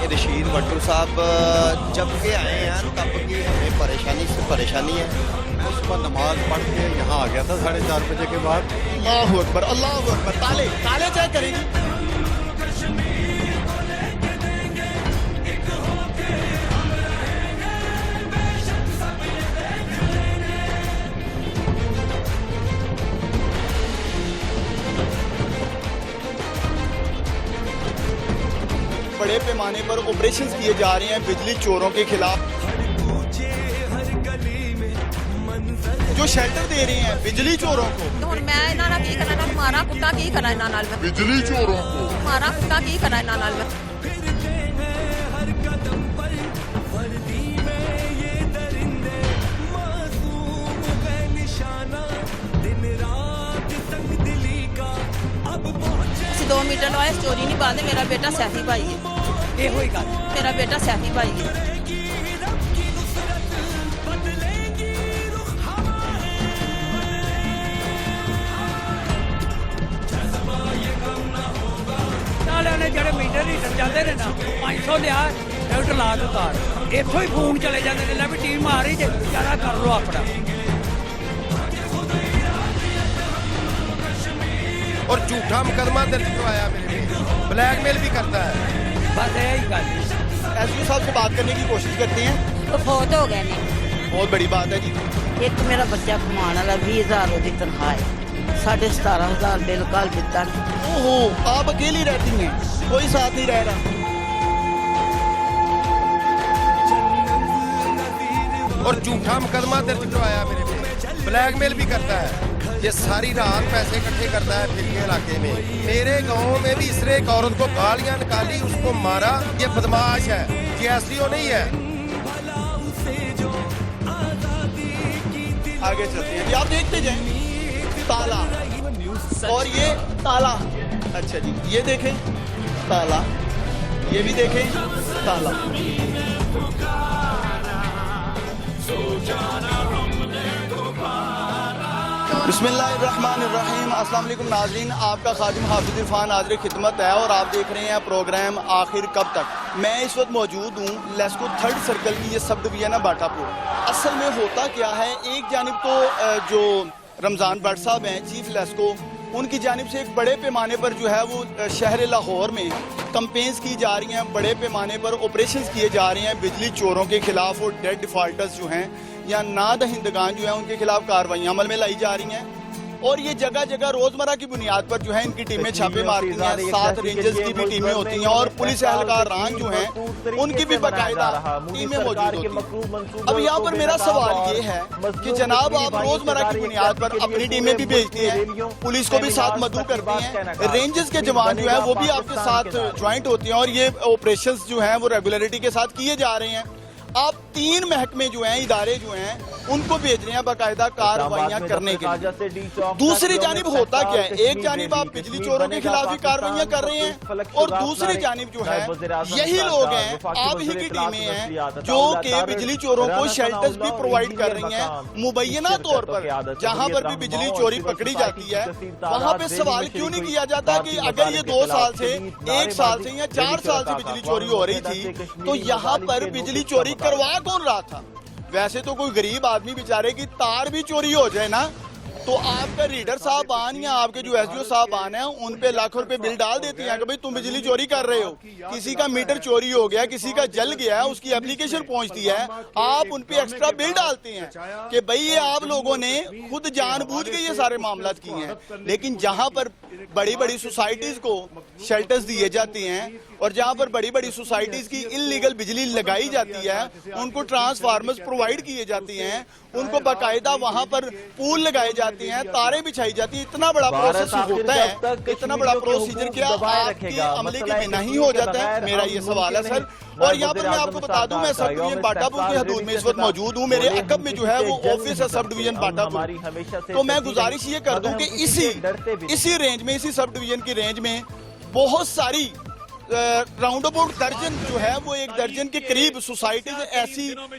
रशीद भट्टू साहब जब के आए हैं तब की हमें परेशानी से परेशानी है। मैं सुबह नमाज पढ़ के यहाँ आ गया था 4:30 बजे के बाद। अल्लाह अकबर, अल्लाह अकबर। ताले ताले चेक करेंगी। बड़े पैमाने पर ऑपरेशंस किए जा रहे हैं बिजली चोरों के खिलाफ। जो शेल्टर दे रहे हैं बिजली चोरों को। ਹੁਣ ਮੈਂ ਇਹਨਾਂ ਨਾਲ ਕੀ ਕਰਾਂ, ਇਹਨਾਂ ਨੂੰ ਮਾਰਾਂ ਕੁੱਟਾਂ ਕੀ ਕਰਾਂ ਇਹਨਾਂ ਨਾਲ ਮੈਂ? बिजली चोरों को ਮਾਰਾਂ ਕੁੱਟਾਂ ਕੀ ਕਰਾਂ ਇਹਨਾਂ ਨਾਲ ਮੈਂ? ਅਸੀਂ 2 ਮੀਟਰ ਲਵਾਏ, ਚੋਰੀ ਨਹੀਂ ਪਾਦੇ। ਮੇਰਾ ਬੇਟਾ ਸੈਫੀ ਭਾਈ ਹੈ। ਇਹੋ ਹੀ ਗੱਲ ਮੇਰਾ ਬੇਟਾ ਸੈਫੀ ਭਾਈ ਹੈ। ਨਾਲੇ ਨੇ ਜਿਹੜੇ ਮੀਟਰ ਹੀਟਰ ਚੱਲਦੇ ਨੇ ਨਾ 500 ਲਿਆ ਡਾਕਟਰ ਲਾ ਦੋ ਤਾਰ, ਇੱਥੋਂ ਹੀ ਫੋਨ ਚਲੇ ਜਾਂਦੇ ਨੇ, ਲੈ ਵੀ ਟੀਮ ਆ ਰਹੀ ਜੇ ਜ਼ਿਆਦਾ ਕਰ ਲਓ ਆਪਣਾ। और झूठा मुकदमा दर्ज करवाया मेरे पे, ब्लैकमेल भी करता है। ਬਸ ਇਹ ਹੀ ਗੱਲ। एसपी साहब से बात करने की कोशिश करते हैं। ਉਹ ਫੌਤ ਹੋ ਗਏ ਨੇ। बहुत बड़ी बात है जी। ਇੱਕ ਮੇਰਾ ਬੱਚਾ ਕਮਾਉਣ ਵਾਲਾ 20,000 ਉਹਦੀ ਤਨਖਾਹ ਹੈ, 17,500 ਬਿੱਲ ਕੱਲ ਦਿੱਤਾ। ओहो, आप अकेली रहती हैं, कोई साथ नहीं रह रहा। और झूठा मुकदमा दर्ज करवाया मेरे पे, ब्लैकमेल भी करता है। ये सारी रात पैसे इकट्ठे करता है फिर के इलाके में। मेरे गांव में भी इसने एक औरत को गालियां निकाली, उसको मारा। ये बदमाश है, ये एसडीओ नहीं है। आगे चलते हैं जी, आप देखते जाएं। ताला और ये ताला। अच्छा जी, ये देखें ताला, ये भी देखें ताला। बिस्मिल्लाहिर्रहमानिर्रहीम। अस्सलाम वालेकुम नाज़रीन, आपका खादिम हाफिज़ इरफान हाज़िर खिदमत है और आप देख रहे हैं प्रोग्राम आखिर कब तक। मैं इस वक्त मौजूद हूँ लेस्को 3rd सर्कल की ये सब डिवीज़न है बाटापुर। असल में होता क्या है, एक जानिब तो जो रमज़ान भट्ट साहब हैं चीफ लेस्को, उनकी जानिब से एक बड़े पैमाने पर जो है वो शहर लाहौर में कंपेन्स की जा रही हैं, बड़े पैमाने पर ऑपरेशंस किए जा रहे हैं बिजली चोरों के खिलाफ और डेट डिफाल्टर्स जो हैं या नादहिंदगान जो हैं उनके खिलाफ कार्रवाइयाँ अमल में लाई जा रही हैं। और ये जगह जगह रोजमर्रा की बुनियाद पर जो है इनकी टीमें छापे मारती हैं, 7 रेंजर्स की भी टीमें होती हैं और पुलिस एहलकार रान जो हैं उनकी भी बाकायदा टीमें मौजूद होती हैं। अब यहाँ पर मेरा सवाल ये है कि जनाब आप रोजमर्रा की बुनियाद पर अपनी टीमें भी भेजती हैं, पुलिस को भी साथ मदऊ करती हैं, रेंजर्स के जवान जो है वो भी आपके साथ ज्वाइंट होती हैं और ये ऑपरेशंस जो हैं वो रेगुलरिटी के साथ किए जा रहे हैं। आप 3 महकमे जो हैं, इदारे जो हैं, उनको भेज रहे हैं बाकायदा कार्रवाइयाँ करने के लिए। दूसरी जानिब होता क्या है, एक जानिब आप बिजली चोरों के खिलाफ भी कार्रवाइयाँ कर रहे हैं और दूसरी जानिब जो है यही लोग हैं, आप ही की टीमें हैं जो कि बिजली चोरों को शेल्टर्स भी प्रोवाइड कर रही हैं। मुबैना तौर पर जहाँ पर भी बिजली चोरी पकड़ी जाती है वहाँ पे सवाल क्यों नहीं किया जाता कि अगर ये 2 साल से 1 साल से या 4 साल से बिजली चोरी हो रही थी तो यहाँ पर बिजली चोरी करवा कौन रहा था? वैसे तो कोई गरीब आदमी बेचारे की तार भी चोरी हो जाए ना तो आपका रीडर साहबान या आपके जो एसडीओ साहबान हैं उन पे लाखों रुपए बिल डाल देते हैं कि भाई तुम बिजली चोरी कर रहे हो। किसी का मीटर चोरी हो गया, किसी का जल गया, उसकी एप्लीकेशन पहुंचती है, आप उन पे एक्स्ट्रा बिल डालते हैं कि भाई ये आप लोगों ने खुद जानबूझ के ये सारे मामला किए हैं। लेकिन जहाँ पर बड़ी बड़ी सोसाइटीज को शेल्टर्स दिए जाते हैं और जहाँ पर बड़ी बड़ी सोसाइटीज की इलीगल बिजली लगाई जाती है, उनको ट्रांसफार्मर्स प्रोवाइड किए जाते हैं, उनको बाकायदा वहाँ पर पूल लगाए जाते हैं, तारें बिछाई जाती है। इतना बड़ा प्रोसेस होता है, इतना बड़ा प्रोसीजर क्या आपके अमले के बिना ही हो जाता है? मेरा ये सवाल है सर। और यहाँ पर मैं आपको बता दूं, मैं सब डिवीजन बाटापुर की हदूद में इस वक्त मौजूद हूँ। मेरे अकब में जो है वो ऑफिस है सब डिवीजन बाटापुर। तो मैं गुजारिश ये कर दूं कि इसी रेंज में, इसी सब डिवीजन की रेंज में बहुत सारी राउंड अबाउट दर्जन जो है वो 1 दर्जन के करीब सोसाइटीज ऐसी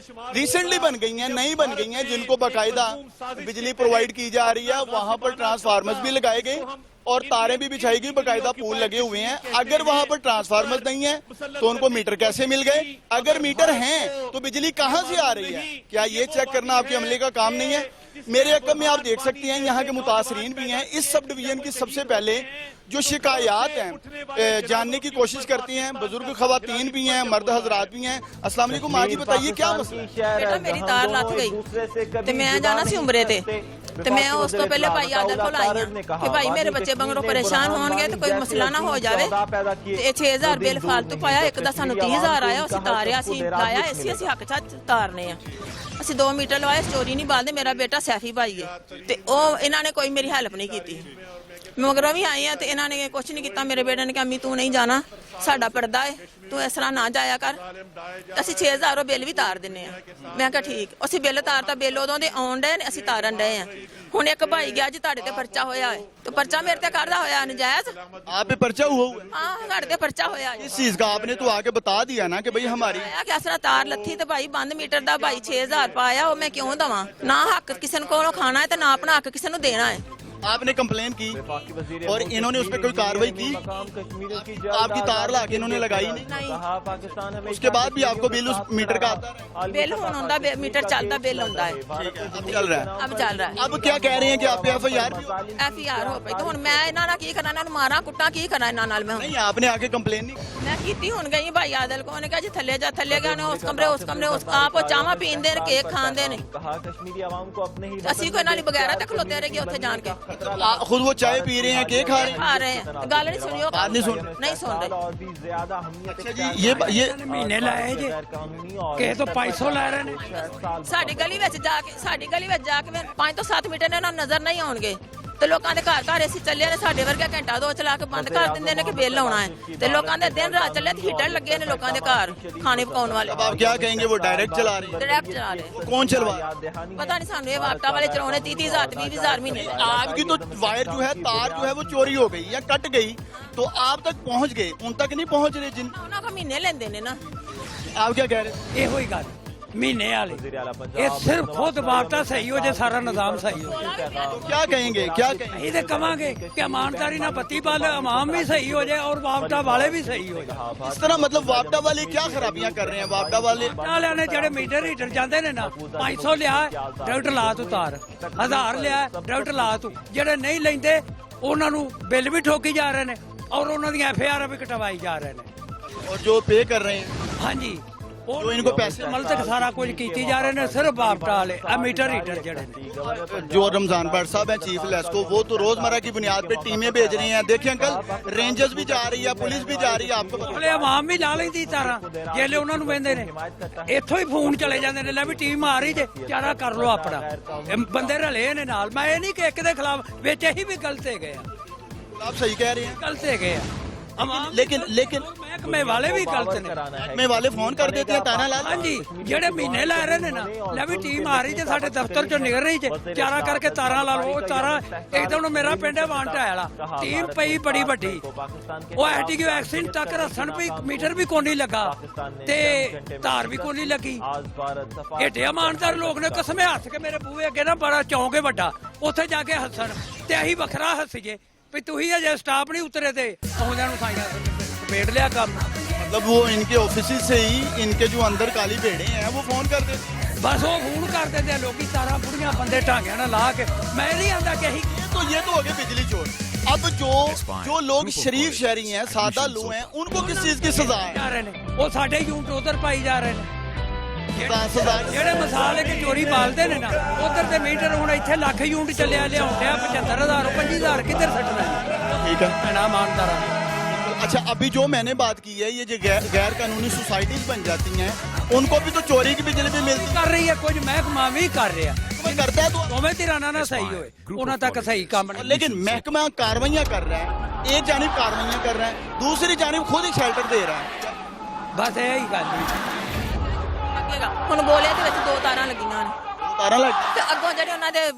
रिसेंटली बन गई हैं, नई बन गई हैं, जिनको बाकायदा बिजली प्रोवाइड की जा रही है। वहां पर ट्रांसफार्मर्स भी लगाए गए और तारें भी बिछाई गई, बाकायदा पोल लगे हुए हैं। अगर वहां पर ट्रांसफार्मर नहीं है तो उनको मीटर कैसे मिल गए? अगर मीटर हैं तो बिजली कहां से आ रही है? क्या ये चेक करना आपके अमले का काम नहीं है? मेरे अकब में आप देख सकते हैं यहाँ के मुतासरीन भी हैं। इस सब डिवीजन की सबसे पहले जो शिकायत हैं जानने की कोशिश करती हैं, बुजुर्ग खवातीन भी हैं, मर्द हजरात भी हैं। अस्सलाम वालेकुम माँ जी, बताइए क्या मसला है? बेटा मेरी तार ਲੱਥ ਗਈ ਤੇ ਮੈਂ ਜਾਣਾ ਸੀ ਉਮਰੇ ਤੇ ਮੈਂ ਉਸ ਤੋਂ ਪਹਿਲੇ ਭਾਈ ਆਦਲ ਕੋਲ ਆਈ ਹਾਂ ਕਿ ਭਾਈ ਮੇਰੇ ਬੱਚੇ ਬੰਗਰੋਂ ਪਰੇਸ਼ਾਨ ਹੋਣਗੇ ਤੇ ਕੋਈ ਮਸਲਾ ਨਾ ਹੋ ਜਾਵੇ ਤੇ ਇਹ 6000 ਬਿੱਲ ਫालतू ਪਾਇਆ। ਇੱਕ ਦਾ ਸਾਨੂੰ 30000 ਆਇਆ, ਅਸੀਂ ਤਾਰਿਆ ਸੀ, ਲਾਇਆ ਅਸੀਂ ਹੱਕ ਚ ਤਾਰਨੇ ਆ। ਅਸੀਂ 2 ਮੀਟਰ ਲਵਾਏ, ਚੋਰੀ ਨਹੀਂ ਬਾਲਦੇ। ਮੇਰਾ ਬੇਟਾ ਸੈਫੀ ਭਾਈ ਹੈ ਤੇ ਉਹ ਇਹਨਾਂ ਨੇ ਕੋਈ ਮੇਰੀ ਹੈਲਪ ਨਹੀਂ ਕੀਤੀ। ਮਗਰੋਂ ਵੀ ਆਏ ਆ ਤੇ ਇਹਨਾਂ ਨੇ ਕੁਝ ਨਹੀਂ ਕੀਤਾ। ਮੇਰੇ ਬੇਟੇ ਨੇ ਕਿਹਾ ਅੰਮੀ ਤੂੰ ਨਹੀਂ ਜਾਣਾ, ਸਾਡਾ ਪਰਦਾ ਹੈ, ਤੂੰ ਇਸ ਤਰ੍ਹਾਂ ਨਾ ਜਾਇਆ ਕਰ। ਅਸੀਂ 6000 ਬਿੱਲ ਵੀ ਤਾਰ ਦਿੰਨੇ ਆ। ਮੈਂ ਕਿਹਾ ਠੀਕ। ਅਸੀਂ ਬਿੱਲ ਤਾਰਤਾ, ਬਿੱਲ ਉਦੋਂ ਦੇ ਆਉਣ ਡਏ ਨੇ, ਅਸੀਂ ਤਾਰਨ ਡਏ ਆ। ਹੁਣ ਇੱਕ ਭਾਈ ਗਿਆ ਜੀ ਤੁਹਾਡੇ ਤੇ ਪਰਚਾ ਹੋਇਆ ਹੈ ਤੇ ਪਰਚਾ ਮੇਰੇ ਤੇ ਕਰਦਾ ਹੋਇਆ ਨਜਾਇਜ਼। आप पे पर्चा हुआ हुआ है? ਹਾਂ ਸਾਡੇ ਤੇ ਪਰਚਾ ਹੋਇਆ ਹੈ। इस चीज का आपने तो आके बता दिया ना कि भाई हमारी ਆਇਆ ਕਿ ਅਸਰਾ ਤਾਰ ਲੱਥੀ ਤੇ ਭਾਈ ਬੰਦ ਮੀਟਰ ਦਾ ਭਾਈ 6000 ਪਾਇਆ। ਉਹ ਮੈਂ ਕਿਉਂ ਦਵਾਂ? ਨਾ ਹੱਕ ਕਿਸੇ ਨੂੰ ਕੋਲੋਂ ਖਾਣਾ ਹੈ ਤੇ ਨਾ ਆਪਣਾ ਹੱਕ ਕਿਸੇ ਨੂੰ ਦੇਣਾ ਹੈ। आपने कंप्लेन की और इन्होंने उस पर कोई कार्रवाई की? आपकी तार ला के इन्होंने लगाई नहीं? ਨਹੀਂ उसके बाद भी आपको बिल उस मीटर का आता है? ਬਿੱਲ ਹੁਣ ਹੁੰਦਾ, ਮੀਟਰ ਚੱਲਦਾ, ਬਿੱਲ ਹੁੰਦਾ ਹੈ। ठीक है, अब चल रहा है। ਅਬ ਚੱਲ ਰਿਹਾ ਹੈ। अब क्या कह रहे हैं कि आप पे FIR भी हो? FIR ਹੋ ਪਈ ਤੇ ਹੁਣ ਮੈਂ ਇਹਨਾਂ ਨਾਲ ਕੀ ਕਰਾਂ? ਇਹਨਾਂ ਨੂੰ ਮਾਰਾਂ ਕੁੱਟਾਂ? ਕੀ ਕਰਾਂ ਇਹਨਾਂ ਨਾਲ ਮੈਂ ਹੁਣ? नहीं, आपने आके कंप्लेन नहीं? ਮੈਂ ਕੀਤੀ। ਹੁਣ ਗਈ ਭਾਈ ਆਦਲ ਕੋਲ, ਉਹਨੇ ਕਿਹਾ ਜੀ ਥੱਲੇ ਜਾ, ਥੱਲੇ ਗਿਆ ਨੇ ਉਸ ਕਮਰੇ ਉਸ ਆਪ ਉਹ ਚਾਹਾਂ ਪੀਂਦੇ ਨੇ, ਕੇਕ ਖਾਂਦੇ ਨੇ। ਅਸੀਂ ਕੋਈ ਨਾਲ ਹੀ ਬਗੈਰਾ ਤੇ ਖਲੋਤੇ ਰਹੇਗੇ ਉੱਥੇ ਜਾਣ ਕੇ। खुद वो चाय पी रहे हैं, केक खा रहे हैं? ਖਾ ਰਹੇ ਆ। ਗੱਲ ਨਹੀਂ ਸੁਣੀ ਉਹ बात नहीं सुन ਨਹੀਂ ਸੁਣ ਰਹੇ। अच्छा जी, ये ਮਹੀਨੇ ਲਾਏ ਜੇ ਕਿਸੇ ਤੋਂ 500 ਲੈ ਰਹੇ ਨੇ। ਸਾਡੀ ਗਲੀ ਵਿੱਚ ਜਾ ਕੇ 5 ਤੋਂ 7 ਮੀਟਰ ਨੇ ਉਹਨਾਂ ਨੂੰ ਨਜ਼ਰ ਨਹੀਂ ਆਉਣਗੇ ਤੇ ਲੋਕਾਂ ਦੇ ਘਰ ਘਰ ਅਸੀਂ ਚੱਲੇ ਨੇ। ਸਾਡੇ ਵਰਗਾ ਘੰਟਾ 2 ਚਲਾ ਕੇ ਬੰਦ ਕਰ ਦਿੰਦੇ ਨੇ ਕਿ ਬਿੱਲ ਆਉਣਾ ਹੈ ਤੇ ਲੋਕਾਂ ਦੇ ਦਿਨ ਰਾਤ ਚੱਲੇ ਤੇ ਹੀਟਰ ਲੱਗੇ ਨੇ ਲੋਕਾਂ ਦੇ ਘਰ ਖਾਣੇ ਪਕਾਉਣ ਵਾਲੇ। अब आप क्या कहेंगे? वो डायरेक्ट चला रहे हैं? ਡਾਇਰੈਕਟ ਚਲਾ ਰਹੇ। वो कौन चलवा? ਪਤਾ ਨਹੀਂ ਸਾਨੂੰ। ਇਹ ਵਾਪਟਾ ਵਾਲੇ ਚਲਾਉਣੇ 30,000 20,000 ਮਹੀਨੇ। आपकी तो वायर जो है, तार जो है वो चोरी हो गई या कट गई तो आप तक पहुंच गए, उन तक नहीं पहुंच रहे जिन। ਉਹਨਾਂ ਕੋ ਮਹੀਨੇ ਲੈਂਦੇ ਨੇ ਨਾ। आप क्या कह रहे थे? ਇਹੋ ਹੀ ਗੱਲ ਮਹੀਨੇ ਵਾਲੀ। ਇਹ ਸਿਰਫ ਖੁਦ ਵਾਪਤਾ ਸਹੀ ਹੋ ਜੇ, ਸਾਰਾ ਨਿਜ਼ਾਮ ਸਹੀ ਹੋ। तो क्या कहेंगे? क्या कहेंगे? ਅਸੀਂ ਤੇ ਕਵਾਂਗੇ ਕਿ ਇਮਾਨਦਾਰੀ ਨਾਲ ਬੱਤੀ ਪਾਲ ਇਮਾਮ ਵੀ ਸਹੀ ਹੋ ਜਾਏ ਔਰ ਵਾਪਤਾ ਵਾਲੇ ਵੀ ਸਹੀ ਹੋ ਜਾਏ। इस तरह मतलब वापडा वाले क्या खराबियां कर रहे हैं? वापडा वाले ਵਾਲਿਆਂ ਨੇ ਜਿਹੜੇ ਮੀਟਰ ਹੀਟਰ ਜਾਂਦੇ ਨੇ ਨਾ, 500 ਲਿਆ ਡਾਕਟਰ ਲਾ ਤੂੰ ਤਾਰ, 1000 ਲਿਆ ਡਾਕਟਰ ਲਾ ਤੂੰ। ਜਿਹੜੇ ਨਹੀਂ ਲੈਂਦੇ ਉਹਨਾਂ ਨੂੰ ਬਿੱਲ ਵੀ ਠੋਕੀ ਜਾ ਰਹੇ ਨੇ ਔਰ ਉਹਨਾਂ ਦੀਆਂ FIR ਵੀ ਕਟਵਾਈ ਜਾ ਰਹੇ ਨੇ। और जो पे कर रहे हैं ਹਾਂਜੀ ਉਹ ਜੋ ਇਨਕੋ ਪੈਸੇ ਮਤਲਬ ਤੱਕ ਸਾਰਾ ਕੁਝ ਕੀਤੀ ਜਾ ਰਹੇ ਨੇ, ਸਿਰਫ ਵਾਪਟਾ ਵਾਲੇ ਆ ਮੀਟਰ ਹੀਟਰ ਜਿਹੜੇ ਨੇ। जो रमजान भट्ट साहब हैं चीफ लेस्को, वो तो रोजमर्रा की बुनियाद पे टीमें भेज रहे हैं। देखिए अंकल, रेंजर्स भी जा रही है, पुलिस भी जा रही है, आपको पता ਹਲੇ ਆਵਾਮ ਵੀ ਲਾ ਲੈਂਦੀ ਤਾਰਾਂ ਜਿਹੜੇ ਉਹਨਾਂ ਨੂੰ ਵੰਦੇ ਨੇ। ਇੱਥੋਂ ਹੀ ਫੋਨ ਚਲੇ ਜਾਂਦੇ ਨੇ, ਲੈ ਵੀ ਟੀਮ ਆ ਰਹੀ ਜੇ, ਚਾਰਾ ਕਰ ਲੋ ਆਪਣਾ। ਇਹ ਬੰਦੇ ਰਲੇ ਨੇ ਨਾਲ। ਮੈਂ ਇਹ ਨਹੀਂ ਕਿ ਇੱਕ ਦੇ ਖਿਲਾਫ, ਵਿੱਚ ਇਹੀ ਵੀ ਗਲਤ ਹੈਗੇ ਆ, आप सही कह रहे हैं। ਗਲਤ ਹੈਗੇ ਆ। ਆਵਾਮ लेकिन ਮਹਿਕਮੇ ਵਾਲੇ ਵੀ ਗਲਤ ਨੇ। महकमे वाले फोन कर देते हैं ताना ला। ਹਾਂਜੀ ਜਿਹੜੇ ਮਹੀਨੇ ਲੈ ਰਹੇ ਨੇ ਨਾ, ਲੈ ਵੀ ਟੀਮ ਆ ਰਹੀ ਜੇ ਸਾਡੇ ਦਫ਼ਤਰ ਚੋਂ ਨਿਕਲ ਰਹੀ ਜੇ, ਚਾਰਾ ਕਰਕੇ ਤਾਰਾਂ ਲਾ ਲਓ। ਉਹ ਤਾਰਾਂ ਇੱਕਦਮ ਮੇਰਾ ਪਿੰਡ ਹੈ ਵਾਂਟਾ ਵਾਲਾ, ਟੀਮ ਪਈ ਬੜੀ ਵੱਡੀ। ਉਹ ਐਟੀਕਿਊ ਐਕਸੀਡੈਂਟ ਤੱਕ ਰੱਸਣ ਵੀ ਮੀਟਰ ਵੀ ਕੋਈ ਨਹੀਂ ਲੱਗਾ ਤੇ ਤਾਰ ਵੀ ਕੋਈ ਨਹੀਂ ਲੱਗੀ। ਏਡੇ ਇਮਾਨਦਾਰ ਲੋਕ ਨੇ, ਕਸਮੇ ਹੱਸ ਕੇ ਮੇਰੇ ਬੂਹੇ ਅੱਗੇ ਨਾ ਬੜਾ ਚੌਂਕ ਹੈ ਵੱਡਾ, ਉੱਥੇ ਜਾ ਕੇ ਹੱਸਣ ਤੇ ਅਸੀਂ ਵੱਖਰਾ ਹੱਸੀਏ ਵੀ ਤੁਸੀਂ ਅਜੇ ਸਟਾਫ ਨਹੀਂ ਉਤਰੇ ਤੇ ਆਉਂਦਿਆਂ ਨੂੰ ਸਾਈਆਂ ਪੇਟ ਲਿਆ ਕੰਮ। मतलब वो इनके ऑफिस से ही इनके जो अंदर काली भेड़े हैं वो फोन कर देते हैं। ਬਸ ਉਹ ਫੋਨ ਕਰ ਦਿੰਦੇ ਆ ਲੋਕੀ, ਤਾਰਾਂ ਬੁੜੀਆਂ ਬੰਦੇ ਢਾਂਗਿਆਂ ਨਾਲ ਲਾ ਕੇ। ਮੈਂ ਨਹੀਂ ਆਂਦਾ ਕਿ ਅਸੀਂ ये तो हो गए बिजली चोर। अब जो लोग शरीफ शहरी हैं, सादा लोग हैं, उनको किस चीज की सजा है? ਜਾ ਰਹੇ ਨੇ, ਉਹ ਸਾਡੇ ਯੂਨਿਟ ਉਧਰ ਪਾਈ ਜਾ ਰਹੇ ਨੇ। सजा ਜਿਹੜੇ ਮਸਾਲੇ ਕਿ ਚੋਰੀ ਬਾਲਦੇ ਨੇ ਨਾ, ਉਧਰ ਦੇ ਮੀਟਰ ਹੁਣ ਇੱਥੇ ਲੱਖ ਯੂਨਿਟ ਚੱਲਿਆ ਲਿਆਉਂਦੇ ਆ 75,000 25,000 ਕਿੱਧਰ ਸੱਟਣਾ? ठीक है। ਭੈਣਾ ਇਮਾਨਦਾਰਾਂ। अच्छा, अभी जो मैंने बात की है, ये जो गैर कानूनी सोसाइटीज बन जाती हैं, उनको भी तो चोरी की बिजली भी मिलती ਕਰ ਰਹੀ ਹੈ, ਕੁਝ ਮਹਿਕਮਾ ਵੀ ਕਰ ਰਿਹਾ। है। करता है तो, ਦੋਵੇਂ ਧਿਰਾਂ ਨਾਲ ਨਾ ਸਹੀ ਹੋਏ, ਉਹਨਾਂ ਤੱਕ ਸਹੀ ਕੰਮ ਨਹੀਂ। लेकिन महकमा कार्रवाइयां कर रहा है, एक जानिब कार्रवाइयां कर रहा है, दूसरी जानिब खुद ही शेल्टर दे रहा है। ਬਸ ਇਹ ਹੀ ਗੱਲ ਹੈ। ਲੱਗੇਗਾ ਹੁਣ ਗੋਲੇ ਦੇ ਵਿੱਚ 2 ਤਾਰਾਂ ਲੱਗੀਆਂ ਨੇ तारा लग ਤੇ ਅੱਗੋਂ ਜਿਹੜੇ ਉਹਨਾਂ ਦੇ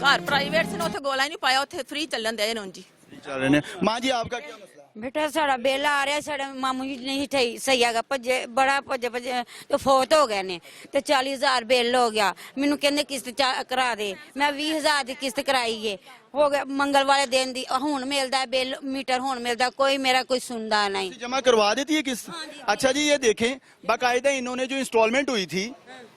ਘਰ ਪ੍ਰਾਈਵੇਟ ਸੀ ਨੇ ਉੱਥੇ ਗੋਲਾ ਹੀ ਨਹੀਂ ਪਾਇਆ, ਉੱਥੇ ਫ੍ਰੀ ਚੱਲਣ ਦੇ ਨੇ ਹੁਣ ਜੀ। चल रहे हैं। माँ जी, आपका क्या मसला है? ਬੇਟਾ ਸਾਡਾ ਬਿੱਲ ਆ ਰਿਹਾ, ਸਾਡਾ ਮਾਮੂ ਜੀ ਨਹੀਂ ਸਹੀ ਹੈਗਾ, ਬੜਾ ਭੱਜੇ ਤੇ ਫੌਤ ਹੋ ਗਏ ਨੇ ਤੇ 40,000 ਬਿੱਲ ਹੋ ਗਿਆ। ਮੈਨੂੰ ਕਹਿੰਦੇ ਕਿਸ਼ਤ ਕਰਾ ਦੇ, ਮੈਂ 20,000 ਦੀ ਕਿਸ਼ਤ ਕਰਾਈ ਏ, ਹੋ ਗਿਆ मंगल वाले दिन दी, ਹੁਣ ਮਿਲਦਾ है बिल, मीटर ਹੁਣ मिलता, कोई मेरा कोई सुनता नहीं। जमा करवा देती है किस्त? अच्छा जी, ये देखें बाकायदा इन्होंने जो इंस्टॉलमेंट हुई थी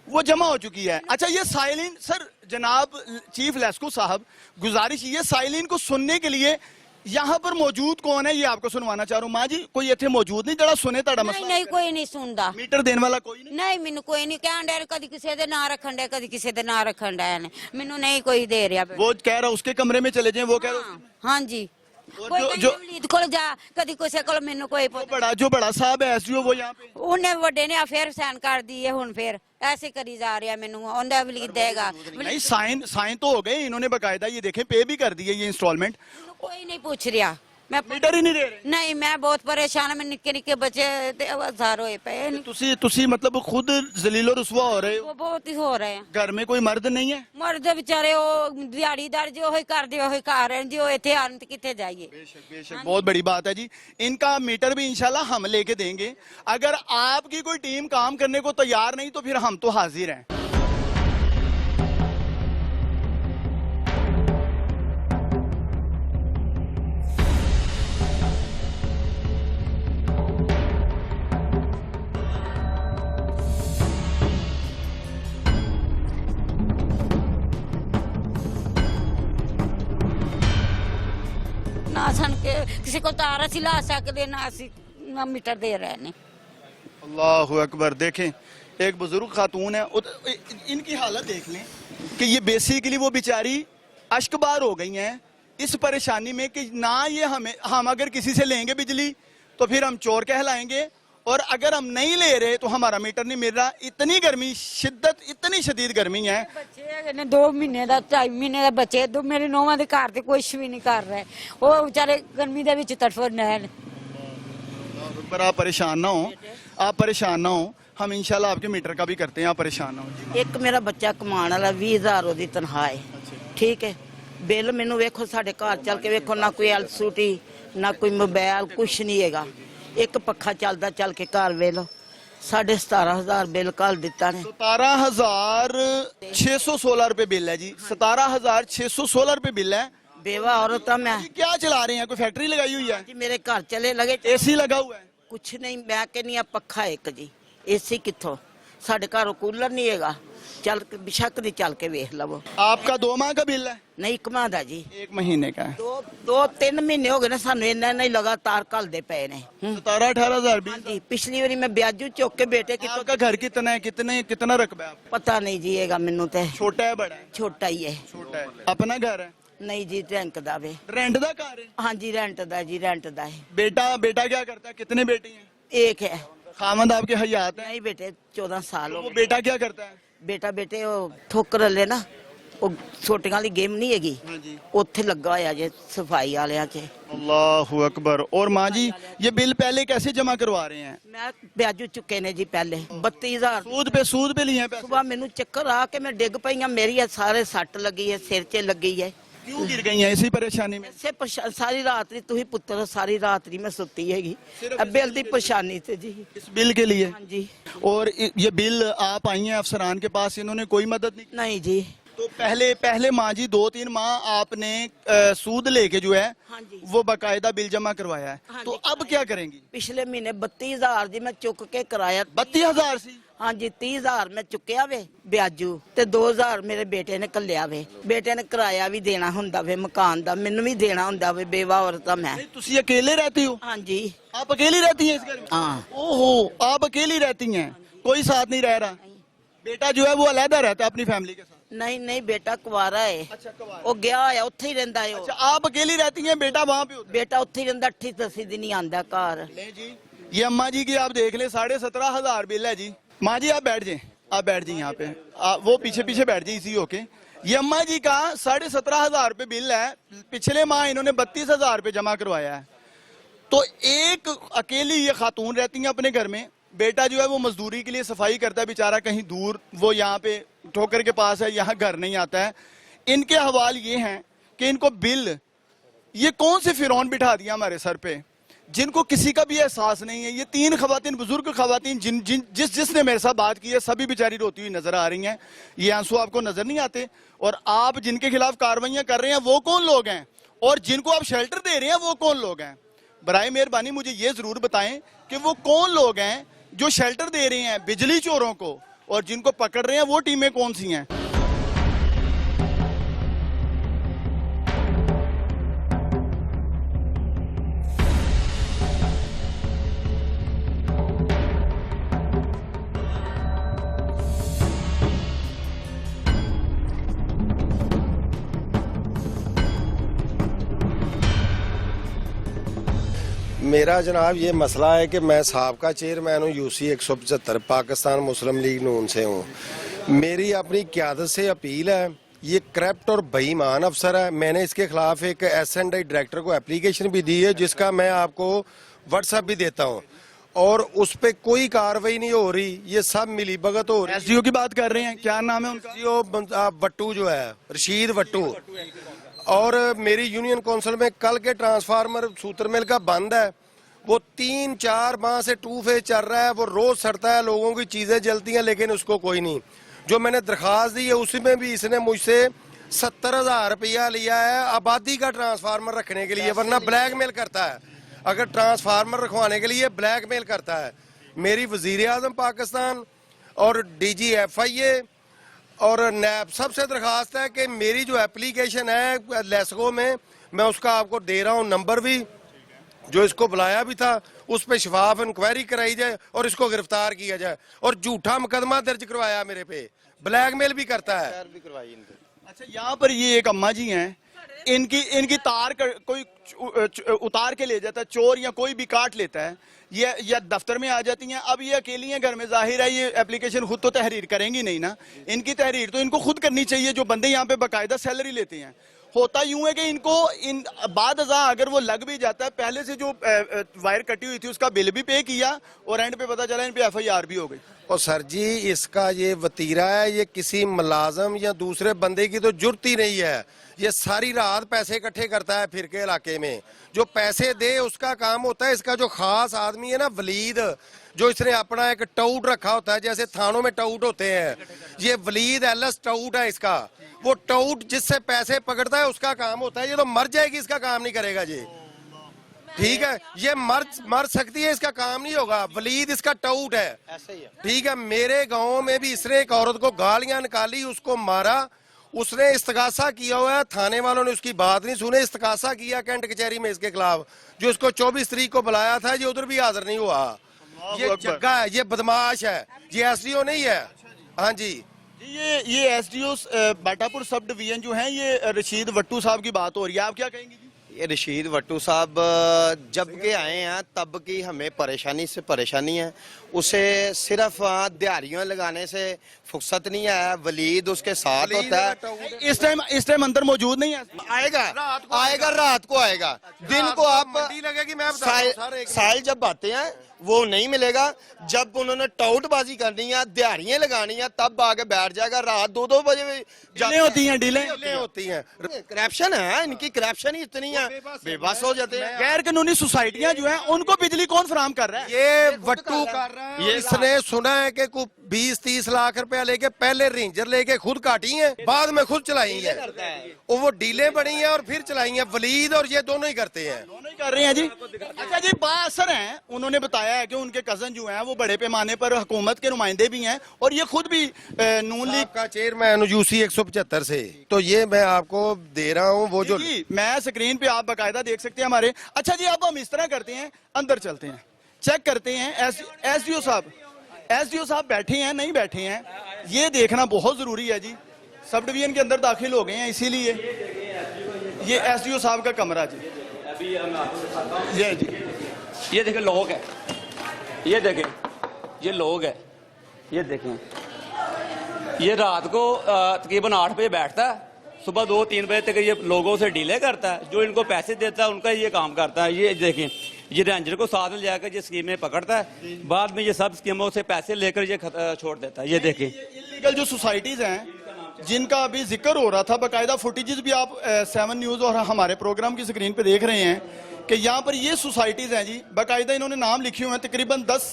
वो जमा हो चुकी है। अच्छा ये साइलिन सर, जनाब चीफ लेस्को साहब, गुजारिश ये साइलिन को सुनने के लिए यहाँ पर मौजूद कौन है, ये आपको सुनवाना चाह रहा हूँ। माँ जी कोई इतने मौजूद नहीं जरा सुने ताड़ा नहीं मसला? नहीं कोई नहीं सुनता, मीटर देने वाला कोई नहीं? नहीं मैनू कोई नहीं कहन डे, कदी किसी दे ना रखन डे, कदी किसी दे ना रखन डे ने, मैनू नहीं कोई दे रहा। वो कह रहा उसके कमरे में चले जाएं, वो कह रहा हाँ जी, कोई जो वलीद कोल जा, कदी किसी कोल मैनू कोई जो बड़ा साहब है एसडीओ वो यहाँ पे ਉਹਨੇ ਵੱਡੇ ਨੇ ਫਿਰ ਸਾਈਨ ਕਰ ਦਿਏ, ਹੁਣ ਫਿਰ ऐसे करी जा रहा है, मैनू ਉਹਦਾ ਵਲੀਦ देगा। नहीं, साइन तो हो गए इन्होंने बाकायदा, ये देखें पे भी कर दिए ये इंस्टॉलमेंट। कोई नहीं पूछ रहा, मैं मीटर ही नहीं दे रहे? नहीं, मैं बहुत परेशान, मैं निक्के निक्के बच्चे हजार होए पे, तुसी मतलब खुद जलीलो रुसवा हो रहे हो? वो बहुत ही हो रहे हैं। घर में कोई मर्द नहीं है? मर्द बेचारे वो दिहाड़ीदार जो ही कर दे वही घर हैं, जो इतने आन कितने जाइए। बेशक बहुत बड़ी बात है जी। इनका मीटर भी इंशाल्लाह हम लेके देंगे। अगर आपकी कोई टीम काम करने को तैयार नहीं तो फिर हम तो हाजिर हैं। ना सन के किसी को तार असी ला सकते, ना असी ना मीटर दे रहे ने। अल्लाह अकबर। देखें एक बुजुर्ग खातून है, इनकी हालत देख लें कि ये बेसिकली वो बेचारी अश्कबार हो गई हैं इस परेशानी में कि ना ये हम अगर किसी से लेंगे बिजली तो फिर हम चोर कहलाएंगे, और अगर हम नहीं ले रहे तो हमारा मीटर नहीं मिल रहा। इतनी गर्मी, शिद्दत इतनी शदीद गर्मी है। बच्चे ने 2 महीने का 2.5 महीने का बच्चे, दो मेरे नौवां दे घर ते कुछ भी नहीं कर रहे, वो बेचारे गर्मी दे विच तड़फ रहे हैं। पर आप परेशान ना हो, आप परेशान ना हो, हम इंशाल्लाह आपके मीटर का भी करते हैं, आप परेशान ना हो। ਇੱਕ ਮੇਰਾ ਬੱਚਾ ਕਮਾਉਣ ਵਾਲਾ 20,000 ਉਹਦੀ ਤਨਖਾਹ ਹੈ, ਠੀਕ ਹੈ। ਬਿੱਲ ਮੈਨੂੰ ਵੇਖੋ, ਸਾਡੇ ਘਰ ਚੱਲ ਕੇ ਵੇਖੋ, ਨਾ ਕੋਈ ਐਲਸੀਡੀ ਨਾ ਕੋਈ ਮੋਬਾਈਲ, ਕੁਛ ਨਹੀਂ ਹੈਗਾ। ਇੱਕ ਪੱਖਾ ਚੱਲਦਾ ਚੱਲ ਕੇ ਘਰ ਵੇਲੋ 17,500 ਬਿੱਲ ਕੱਲ ਦਿੱਤਾ ਨੇ। 17,616 रुपए बिल है जी, 17,616 रुपए बिल है। बेवा औरत मैं ये क्या चला रहे हैं, कोई फैक्ट्री लगाई हुई है? जी मेरे घर चले लगे, एसी लगा हुआ है? कुछ नहीं, मैं कहनी आ पक्खा एक जी, एसी कित्थों, साढ़े घर कूलर नहीं हैगा, चल बेशक दी चल के वेख लवो। आपका 2 माह का बिल है? नहीं कमा दा जी, 1 महीने का है। 2-3 महीने हो गए ना सानू, इन्ना नहीं लगातार घलदे पे ने। 17-18,000 बिल। जी पिछली बारी मैं ब्याजू चुक के बेटे की आपका घर कितना है, कितना रकबा है आपका? पता नहीं जी, हैगा मैनू ते छोटा है बड़ा है? छोटा ही है। छोटा है। अपना घर है? नहीं जी, रेंट दा वे। रेंट दा घर है? हाँ जी रेंट दा जी, रेंट दा है। बेटा क्या करता है, कितने बेटी हैं? एक है। खामद आपके हयात है? नहीं बेटे 14 साल हो वो गए। बेटा क्या करता है? बेटे वो ठोकर ले ना, ਉਹ ਛੋਟੀਆਂ ਵਾਲੀ ਗੇਮ ਨਹੀਂ ਹੈਗੀ, ਉੱਥੇ ਲੱਗਾ ਹੋਇਆ ਜੇ ਸਫਾਈ ਵਾਲਿਆਂ 'ਚ। अल्लाह अकबर। और माँ जी ये बिल पहले कैसे जमा करवा रहे हैं? ਮੈਂ ਵਿਆਜੂ ਚੁੱਕੇ ਨੇ ਜੀ ਪਹਿਲੇ 32,000। सूद पे लिए हैं पैसे? ਸੁਬਾ ਮੈਨੂੰ ਚੱਕਰ ਆ ਕੇ ਮੈਂ ਡਿੱਗ ਪਈ ਆ, ਮੇਰੀ ਸਾਰੇ ਸੱਟ ਲੱਗੀ ਹੈ, ਸਿਰ 'ਚ ਲੱਗੀ ਹੈ। क्यों गिर गई हैं इसी परेशानी में? ਸਾਰੀ ਰਾਤ ਦੀ ਤੁਸੀਂ ਪੁੱਤਰ, ਸਾਰੀ ਰਾਤ ਦੀ ਮੈਂ ਸੁੱਤੀ ਹੈਗੀ ਬਿੱਲ ਦੀ ਪਰੇਸ਼ਾਨੀ ਤੇ ਜੀ। इस बिल के लिए? हाँ जी। और ये बिल आप आई हैं अफसरान के पास, इन्होंने कोई मदद नहीं की? नहीं जी। तो पहले माँ जी 2-3 माह आपने सूद लेके जो है हाँ जी। वो बाकायदा बिल जमा करवाया है। हाँ तो जी। अब क्या करेंगी? ਪਿਛਲੇ ਮਹੀਨੇ 32,000 ਜੀ ਮੈਂ ਚੁੱਕ ਕੇ ਕਰਾਇਆ। 32,000 सी? हाँ जी 30,000 मैं चुकिया वे ब्याजू, ते 2,000 मेरे बेटे ने कलिया वे। बेटे ने किराया भी देना हुंदा वे, मकान दा मैनू भी देना हुंदा वे, बेवा औरत मैं। नहीं, तुसी अकेले रहती हो? हाँ जी। आप अकेली रहती हैं इस घर में? हाँ। ओहो, आप अकेली रहती हैं, कोई साथ नहीं रह रहा? बेटा जो है वो अलहदा रहता है अपनी फैमिली के साथ? नहीं नहीं बेटा कुवारा है। अच्छा, कुंवारा। वो गया होया उत्थे ही रहिंदा है। अच्छा, आप अकेली रहती हैं, बेटा वहाँ पे होता है? बेटा उत्थे ही रहिंदा, 28-10 दिन ही आंदा घर। ले जी, ये अम्मा जी की आप देख ले 17,500 बिल है जी। माँ जी आप बैठ जाए, आप बैठ जाए यहाँ पे, वो पीछे बैठ जाए इसी होके। ये अम्मा जी का 17,500 रुपये बिल है, पिछले माह इन्होंने 32,000 रुपये जमा करवाया है। तो एक अकेली ये खातून रहती हैं अपने घर में, बेटा जो है वो मजदूरी के लिए सफाई करता है बेचारा कहीं दूर, वो यहाँ पे ठोकर के पास है, यहाँ घर नहीं आता है। इनके हवाल ये हैं कि इनको बिल, ये कौन से फिरौन बिठा दिया हमारे सर पे जिनको किसी का भी एहसास नहीं है। ये 3 खवातीन, बुजुर्ग खवातीन जिसने मेरे साथ बात की है, सभी बेचारी रोती हुई नजर आ रही हैं। ये आंसू आपको नजर नहीं आते? और आप जिनके खिलाफ कार्रवाइयां कर रहे हैं वो कौन लोग हैं, और जिनको आप शेल्टर दे रहे हैं वो कौन लोग हैं? बराए मेहरबानी मुझे ये जरूर बताएं कि वो कौन लोग हैं जो शेल्टर दे रहे हैं बिजली चोरों को, और जिनको पकड़ रहे हैं वो टीमें कौन सी हैं? मेरा जनाब ये मसला है कि मैं साबका चेयरमैन हूँ UC 175 पाकिस्तान मुस्लिम लीग नून से हूँ। मेरी अपनी क़यादत से अपील है, ये करप्ट और बेईमान अफसर है। मैंने इसके खिलाफ एक S&I डायरेक्टर को एप्लीकेशन भी दी है, जिसका मैं आपको व्हाट्सएप भी देता हूँ, और उस पर कोई कार्रवाई नहीं हो रही। ये सब मिली भगत हो रही है। SDO की बात कर रहे हैं, क्या नाम है उनका? SDO भट्टू जो है, रशीद भट्टू। और मेरी यूनियन काउंसिल में कल के ट्रांसफार्मर सूत्रमिल का बंद है, वो 3-4 माह से 2 फेज चल रहा है, वो रोज सड़ता है, लोगों की चीजें जलती हैं, लेकिन उसको कोई नहीं। जो मैंने दरखास्त दी है उसमें भी इसने मुझसे 70,000 रुपया लिया है आबादी का ट्रांसफार्मर रखने के लिए, वरना ब्लैकमेल करता है। अगर ट्रांसफार्मर रखवाने के लिए ब्लैकमेल करता है। मेरी वजीर आजम पाकिस्तान और DG FIA और नैब सबसे दरखास्त है कि मेरी जो एप्लीकेशन है लेस्को में, मैं उसका आपको दे रहा हूँ नंबर भी, जो इसको बुलाया भी था, उस पर शफाफ इंक्वायरी कराई जाए और इसको गिरफ्तार किया जाए। और झूठा मुकदमा दर्ज करवाया मेरे पे, ब्लैकमेल भी करता है। अच्छा, यहाँ पर ये एक अम्मा जी हैं, इनकी तार कोई उतार के ले जाता है, चोर या कोई भी काट लेता है, ये या दफ्तर में आ जाती हैं। अब ये अकेली हैं घर में, जाहिर है ये एप्लीकेशन खुद तो तहरीर करेंगी नहीं ना, इनकी तहरीर तो इनको खुद करनी चाहिए। जो बंदे यहाँ पे बाकायदा सैलरी लेते हैं, होता यूं है कि इनको इन बाद अगर वो लग भी जाता है, पहले से जो वायर कटी हुई थी उसका बिल भी पे किया, और एंड पे पता चला इन पे FIR भी हो गई। और सर जी, इसका ये वतीरा है, ये किसी मुलाजम या दूसरे बंदे की तो जुर्त ही नहीं है। ये सारी रात पैसे इकट्ठे करता है फिर के इलाके में, जो पैसे दे उसका काम होता है। इसका जो खास आदमी है ना वलीद, जो इसने अपना एक टाउट रखा होता है, जैसे थानों में टाउट होते हैं, ये वलीद LS टाउट है इसका। वो टाउट जिससे पैसे पकड़ता है उसका काम होता है। ये तो मर जाएगी, इसका काम नहीं करेगा जी, ठीक है। ये मर सकती है, इसका काम नहीं होगा। वलीद इसका टाउट है, ठीक है। मेरे गांव में भी इसने एक औरत को गालियां निकाली, उसको मारा, उसने इस्तगासा किया हुआ है, थाने वालों ने उसकी बात नहीं सुने, इस्तगासा किया कैंट कचहरी में इसके खिलाफ। जो इसको 24 तारीख को बुलाया था, ये उधर भी हाजिर नहीं हुआ। ये जग्गा है, ये बदमाश है, ये SDO नहीं है। हाँ जी, ये SDO बाटापुर सब डिवीजन जो है, ये रशीद भट्टू साहब की बात हो रही है, आप क्या कहेंगे जी? ये रशीद भट्टू साहब जब के आए हैं तब की हमें परेशानी है। उसे सिर्फ दिहाड़ियां लगाने से फुर्सत नहीं है। वलीद उसके साथ होता है। इस टाइम अंदर मौजूद नहीं है। आएगा रात को आएगा, दिन को आप लगेगी। मैं साल जब आते हैं वो नहीं मिलेगा। जब उन्होंने टाउटबाजी करनी है, दिहाड़ियां लगानी है, तब आके बैठ जाएगा। रात 2-2 बजे डीलें होती हैं। करप्शन है, इनकी करप्शन ही इतनी है, बेबस हो जाते हैं। गैर कानूनी सोसाइटियां जो हैं उनको बिजली कौन फराहम कर रहा है? ये भट्टू कर रहा है। इसने सुना है कि कुछ 20-30 लाख रुपया लेके पहले रेंजर लेके खुद काटी है, बाद में खुद चलाई है। वो डीलें बनी है और फिर चलाई है। वलीद और ये दोनों ही करते हैं, दोनों ही कर रहे हैं जी। अच्छा जी, बासर हैं, उन्होंने बताया है कि उनके कजन जो हैं वो बड़े पैमाने पर हुकूमत के नुमाइंदे भी हैं, और ये खुद भी नून लीग का चेयरमैन UC 175 से। तो ये मैं आपको दे रहा हूँ वो जो मैं स्क्रीन पे आप बाकायदा देख सकते हैं हमारे। अच्छा जी, अब हम इस तरह करते हैं, अंदर चलते हैं, चेक करते हैं SDO साहब बैठे हैं नहीं बैठे हैं, ये देखना बहुत जरूरी है जी। सब डिवीजन के अंदर दाखिल हो गए हैं, इसीलिए ये SDO साहब का कमरा जी। ये जी, ये देखें लोग है, ये देखें ये लोग है, ये देखें ये रात को तकरीबन 8 बजे बैठता है, सुबह 2-3 बजे तक ये लोगों से डीले करता है। जो इनको पैसे देता है उनका ये काम करता है। ये देखें, ये रेंजर को साथ में जाकर ये स्कीमें पकड़ता है, बाद में ये सब स्कीमों से पैसे लेकर ये छोड़ देता है। ये देखें, इलीगल जो सोसाइटीज हैं जिनका अभी जिक्र हो रहा था, बाकायदा फुटेजेस भी आप 7 न्यूज़ और हमारे प्रोग्राम की स्क्रीन पे देख रहे हैं कि यहाँ पर ये सोसाइटीज़ हैं जी, बाकायदा इन्होंने नाम लिखे हुए हैं, तकरीबन 10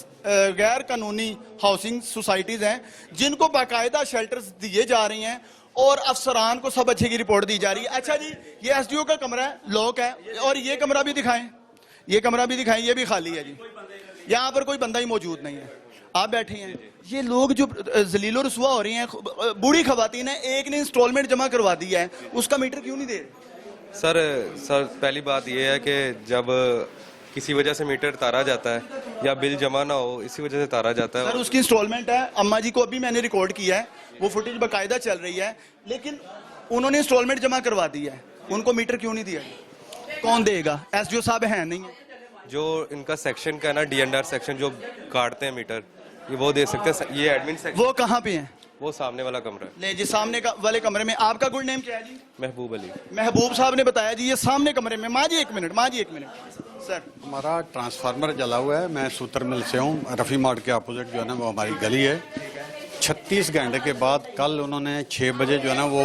गैर कानूनी हाउसिंग सोसाइटीज़ हैं जिनको बाकायदा शेल्टर्स दिए जा रही हैं और अफसरान को सब अच्छे की रिपोर्ट दी जा रही है। अच्छा जी, ये एसडीओ का कमरा है, लॉक है, और ये कमरा भी दिखाएं, ये कमरा भी दिखाएं, ये भी खाली है जी, यहाँ पर कोई बंदा ही मौजूद नहीं है, आप बैठे हैं। ये लोग जो जलीलो रसवा हो रही हैं, बूढ़ी खवातीन है, एक ने इंस्टॉलमेंट जमा करवा दिया है, उसका मीटर क्यों नहीं दे रहे? सर पहली बात ये है कि जब किसी वजह से मीटर तारा जाता है या बिल जमा ना हो, इसी वजह से तारा जाता है। सर उसकी इंस्टॉलमेंट है, अम्मा जी को अभी मैंने रिकॉर्ड किया है, वो फुटेज बाकायदा चल रही है, लेकिन उन्होंने इंस्टॉलमेंट जमा करवा दी है, उनको मीटर क्यों नहीं दिया? कौन देगा? एसडीओ साहब हैं नहीं है। जो इनका सेक्शन का है ना, डीएनआर सेक्शन जो काटते हैं मीटर, ये वो दे सकते हैं। ये एडमिन सेक्शन वो कहाँ पे हैं? वो सामने वाला कमरा है। ले जी, सामने का वाले कमरे में। आपका गुड नेम क्या है जी? महबूब अली। महबूब साहब ने बताया जी ये सामने कमरे में। माँ जी एक मिनट, माँ जी एक मिनट। सर हमारा ट्रांसफार्मर जला हुआ है, मैं सूतर मिल से हूँ, रफ़ी मार्ट के अपोजिट जो है ना वो हमारी गली है। 36 घंटे के बाद कल उन्होंने 6 बजे जो है ना वो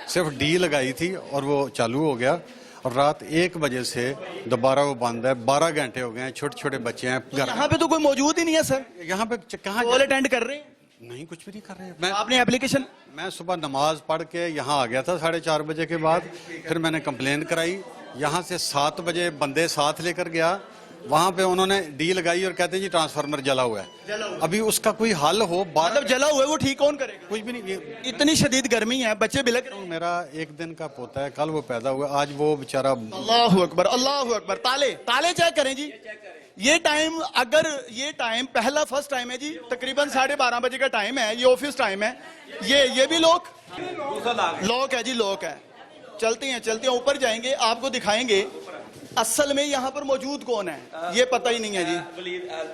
सिर्फ डी लगाई थी और वो चालू हो गया, और रात 1 बजे से दोबारा वो बंद है। 12 घंटे हो गए हैं, छोटे छोटे बच्चे हैं घर। यहाँ पे तो कोई मौजूद ही नहीं है सर। यहाँ पे कहाँ कॉल अटेंड कर रहे हैं? नहीं, कुछ भी नहीं कर रहे। आपने एप्लीकेशन? मैं सुबह नमाज पढ़ के यहाँ आ गया था 4:30 बजे के बाद, फिर मैंने कंप्लेन कराई। यहाँ से 7 बजे बंदे साथ लेकर गया, वहाँ पे उन्होंने डी लगाई और कहते हैं जी ट्रांसफार्मर जला हुआ है। अभी उसका कोई हल हो। मतलब जला हुआ है वो ठीक कौन करेगा? कुछ भी नहीं। इतनी शदीद गर्मी है, बच्चे बिलक रहे हैं। मेरा 1 दिन का पोता है, कल वो पैदा हुआ, आज वो बेचारा। अल्लाह अकबर, अल्लाह अकबर। ताले चेक करें जी। ये टाइम, अगर ये टाइम पहला फर्स्ट टाइम है जी, तकरीबन 12:30 बजे का टाइम है, ये ऑफिस टाइम है। ये भी लॉक है जी, लॉक है। चलते हैं ऊपर जाएंगे, आपको दिखाएंगे असल में यहाँ पर मौजूद कौन है, ये पता ही नहीं है जी।